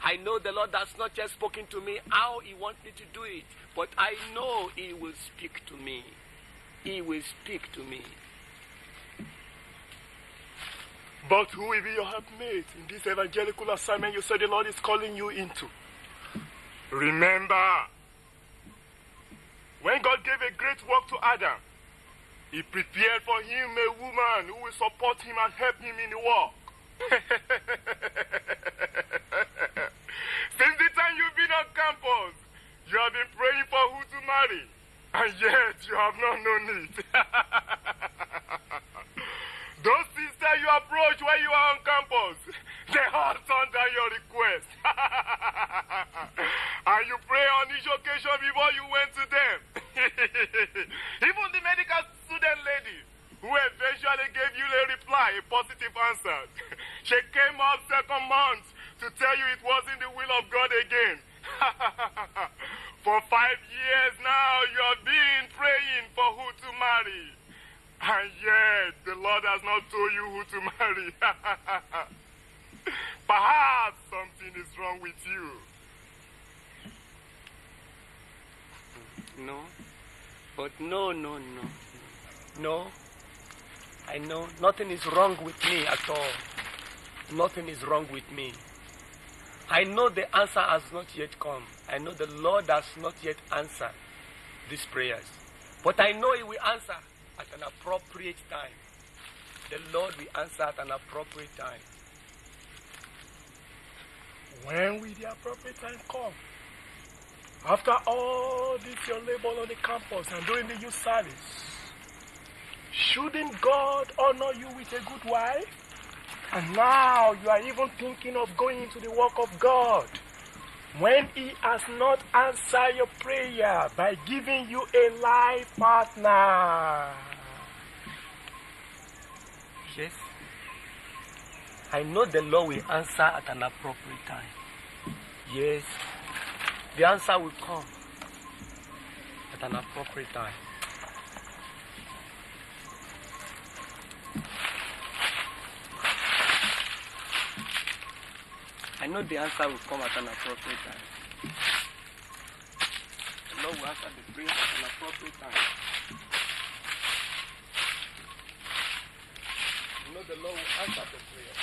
[SPEAKER 1] I know the Lord has not just spoken to me how he wants me to do it, but I know he will speak to me. He will speak to me.
[SPEAKER 2] But who will be your helpmate in this evangelical assignment you said the Lord is calling you into? Remember, when God gave a great work to Adam, he prepared for him a woman who will support him and help him in the work. Since the time you've been on campus, you have been praying for who to marry, and yet you have not known it. Those sisters you approached when you are on campus, they all turned down your request. And you pray on each occasion before you went to them. Even the medical student lady who eventually gave you a reply, a positive answer, she came up second month to tell you it wasn't the will of God again. For 5 years now, you have been praying for who to marry. And yet, the Lord has not told you who to marry. Perhaps something is wrong with you.
[SPEAKER 1] No. But no. No. I know nothing is wrong with me at all. Nothing is wrong with me. I know the answer has not yet come. I know the Lord has not yet answered these prayers. But I know He will answer at an appropriate time. The Lord will answer at an appropriate time.
[SPEAKER 2] When will the appropriate time come? After all this your labor on the campus and doing the youth service, shouldn't God honor you with a good wife? And now you are even thinking of going into the work of God when He has not answered your prayer by giving you a life partner.
[SPEAKER 1] Yes. I know the Lord will answer at an appropriate time. Yes. The answer will come at an appropriate time. I know the answer will come at an appropriate time. The Lord will answer the prayer at an appropriate time. I know the Lord will answer the prayer.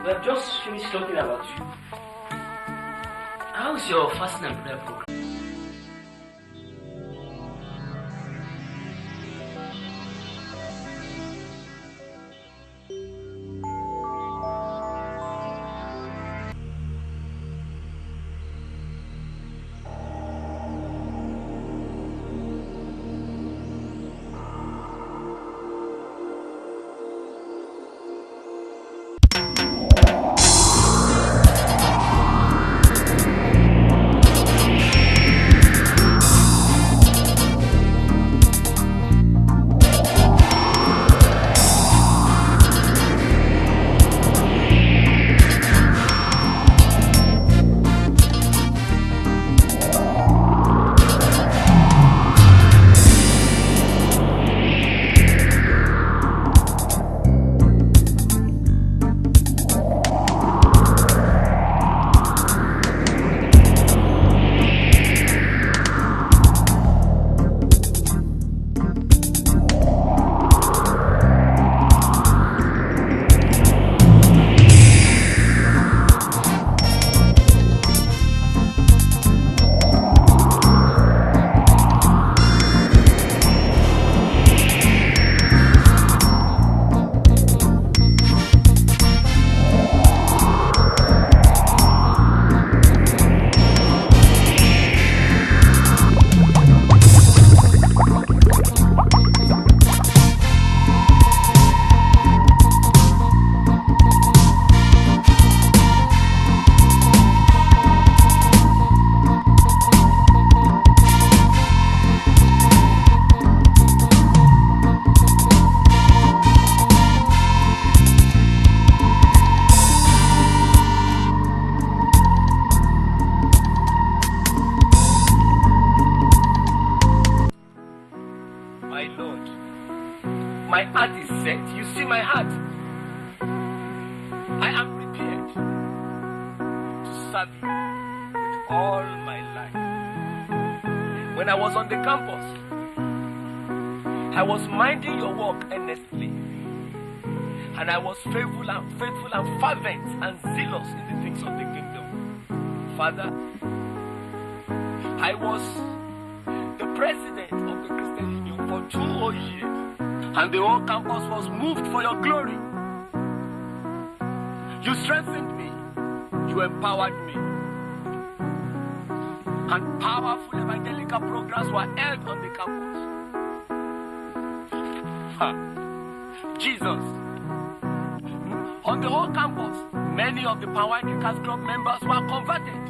[SPEAKER 3] We have just finished talking about you. How's your fasting and prayer program? My heart is set. You see my heart. I am prepared to serve you with all my life. When I was on the campus, I was minding your work earnestly. And I was faithful and fervent and zealous in the things of the kingdom. Father, I was the president of the Christian Union for 2 whole years. And the whole campus was moved for your glory. You strengthened me. You empowered me. And powerful evangelical programs were held on the campus.
[SPEAKER 1] Jesus. On the whole campus, many of the Power Kickers Club members were converted.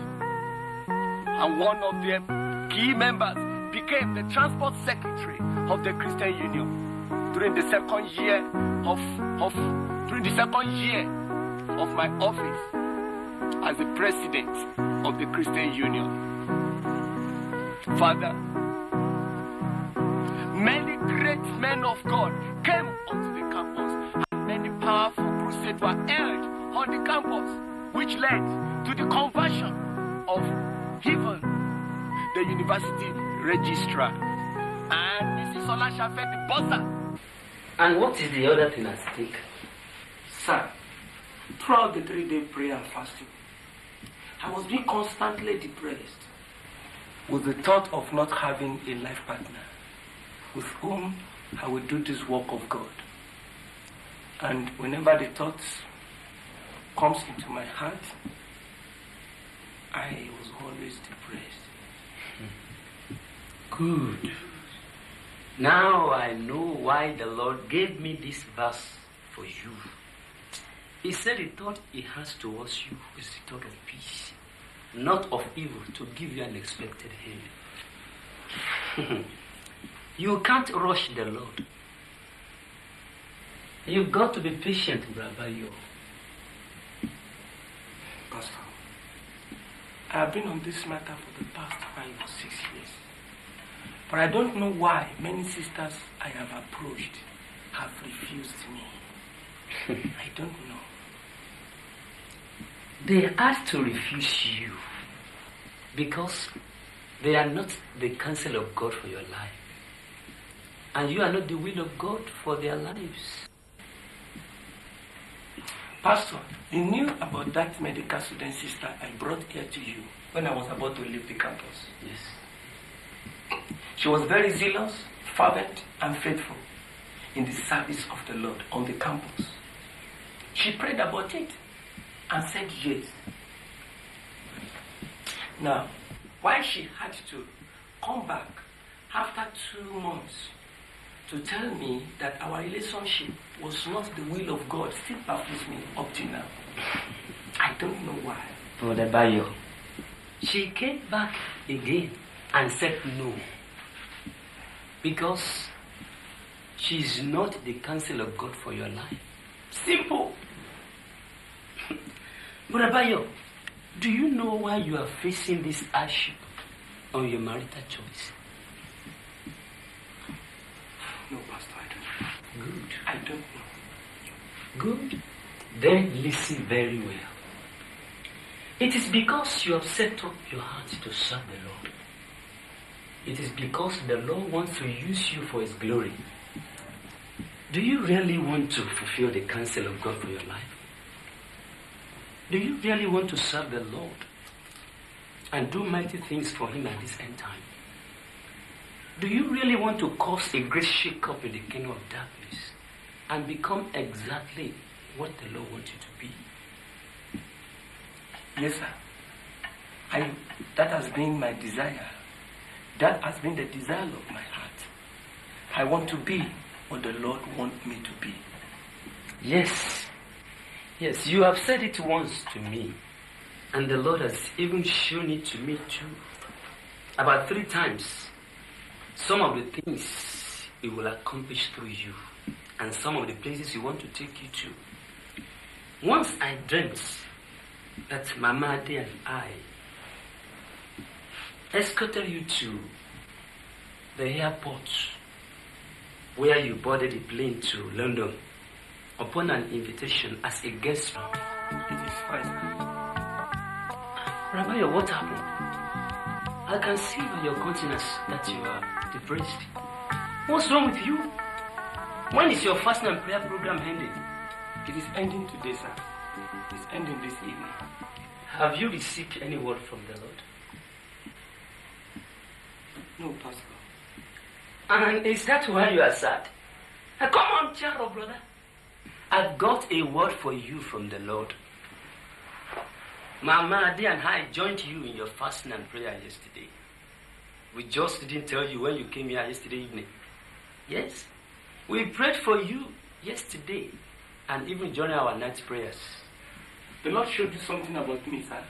[SPEAKER 1] And one of their key members became the transport secretary of the Christian Union during the second year of my office as the president of the Christian Union. Father, many great men of God came onto the campus, and many powerful crusades were held on the campus, which led to the conversion of even the university registrar and Mrs. Olashafeti Bossa.
[SPEAKER 3] And what is the other thing at stake?
[SPEAKER 4] Sir, throughout the 3-day prayer and fasting, I was being constantly depressed with the thought of not having a life partner with whom I would do this work of God. And whenever the thought comes into my heart, I was always depressed.
[SPEAKER 3] Good. Now I know why the Lord gave me this verse for you. He said the thought he has towards you is the thought of peace, not of evil, to give you an expected end. You can't rush the Lord. You've got to be patient, Brabayo.
[SPEAKER 4] Pastor, I have been on this matter for the past 5 or 6 years. But I don't know why many sisters I have approached have refused me. I don't know.
[SPEAKER 3] They had to refuse you because they are not the counsel of God for your life. And you are not the will of God for their lives.
[SPEAKER 4] Pastor, you knew about that medical student sister I brought here to you when I was about to leave the campus.
[SPEAKER 3] Yes.
[SPEAKER 4] She was very zealous, fervent, and faithful in the service of the Lord on the campus. She prayed about it and said yes. Now, why she had to come back after 2 months to tell me that our relationship was not the will of God still baffles me up to now. I don't know why.
[SPEAKER 3] Brother Bayo, she came back again and said no. Because she is not the counsel of God for your life.
[SPEAKER 4] Simple.
[SPEAKER 3] Brother Bayo, do you know why you are facing this hardship on your marital choice?
[SPEAKER 4] No, Pastor, I don't know.
[SPEAKER 3] Good.
[SPEAKER 4] I don't know.
[SPEAKER 3] Good. Then listen very well. It is because you have set up your heart to serve the Lord. It is because the Lord wants to use you for His glory. Do you really want to fulfill the counsel of God for your life? Do you really want to serve the Lord and do mighty things for Him at this end time? Do you really want to cause a great shake-up in the kingdom of darkness and become exactly what the Lord wants you to be?
[SPEAKER 4] Yes, sir. That has been my desire. That has been the desire of my heart. I want to be what the Lord wants me to be.
[SPEAKER 3] Yes. Yes, you have said it once to me. And the Lord has even shown it to me too. About 3 times. Some of the things He will accomplish through you. And some of the places He wants to take you to. Once I dreamt that Mama Ade and I escorted you to the airport where you boarded the plane to London upon an invitation as a guest.
[SPEAKER 4] It is fine.
[SPEAKER 3] Rabbi, what happened? I can see by your countenance that you are depressed. What's wrong with you? When is your fasting and prayer program ending?
[SPEAKER 4] It is ending today, sir. It is ending this evening.
[SPEAKER 3] Have you received any word from the Lord?
[SPEAKER 4] No, Pastor.
[SPEAKER 3] And is that why you are sad? Come on, Charo, brother. I've got a word for you from the Lord. Mama Ade and I joined you in your fasting and prayer yesterday. We just didn't tell you when you came here yesterday evening. Yes? We prayed for you yesterday and even during our night prayers.
[SPEAKER 4] The Lord showed you something about me, sir.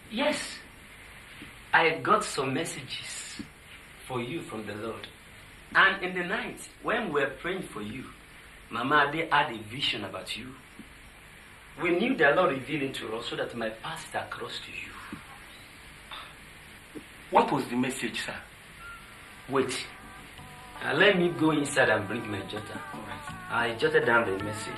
[SPEAKER 3] Yes, I got some messages for you from the Lord. And in the night, when we were praying for you, Mama, they had a vision about you. We knew the Lord revealed it to us so that my path is across to you.
[SPEAKER 4] What was the message, sir?
[SPEAKER 3] Wait. Let me go inside and bring my jotter.
[SPEAKER 4] All right.
[SPEAKER 3] I jotted down the message.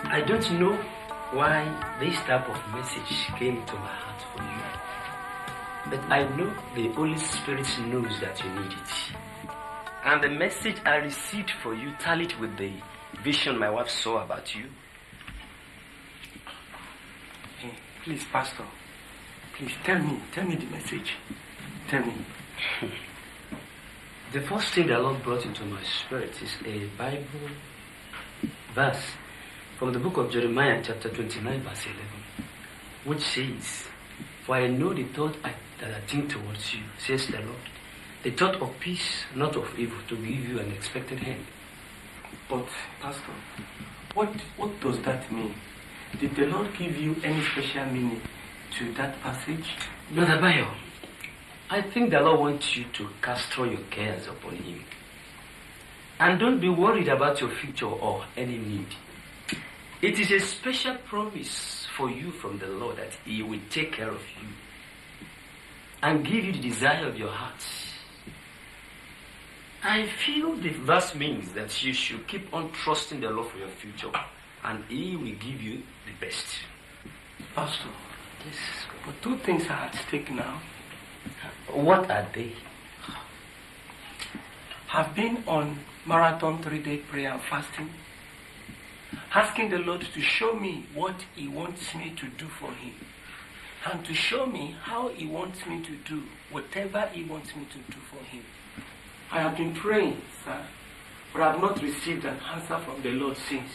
[SPEAKER 3] I don't know why this type of message came into my heart for you. But I know the Holy Spirit knows that you need it. And the message I received for you tallied with the vision my wife saw about you.
[SPEAKER 4] Hey, please, Pastor. Please tell me the message. Tell me.
[SPEAKER 3] The first thing the Lord brought into my spirit is a Bible verse from the book of Jeremiah, chapter 29, verse 11, which says, "For I know the thought that I think towards you, says the Lord, the thought of peace, not of evil, to give you an expected end."
[SPEAKER 4] But, Pastor, what does that mean? Did the Lord give you any special meaning to that passage?
[SPEAKER 3] Brother Bayo, I think the Lord wants you to cast all your cares upon Him. And don't be worried about your future or any need. It is a special promise for you from the Lord that He will take care of you and give you the desire of your heart. I feel the verse means that you should keep on trusting the Lord for your future, and He will give you the best.
[SPEAKER 4] Pastor, yes, but two things are at stake now.
[SPEAKER 3] What are they?
[SPEAKER 4] I've been on marathon 3-day prayer and fasting, asking the Lord to show me what He wants me to do for Him, and to show me how He wants me to do whatever He wants me to do for Him. I have been praying, sir, but I have not received an answer from the Lord since.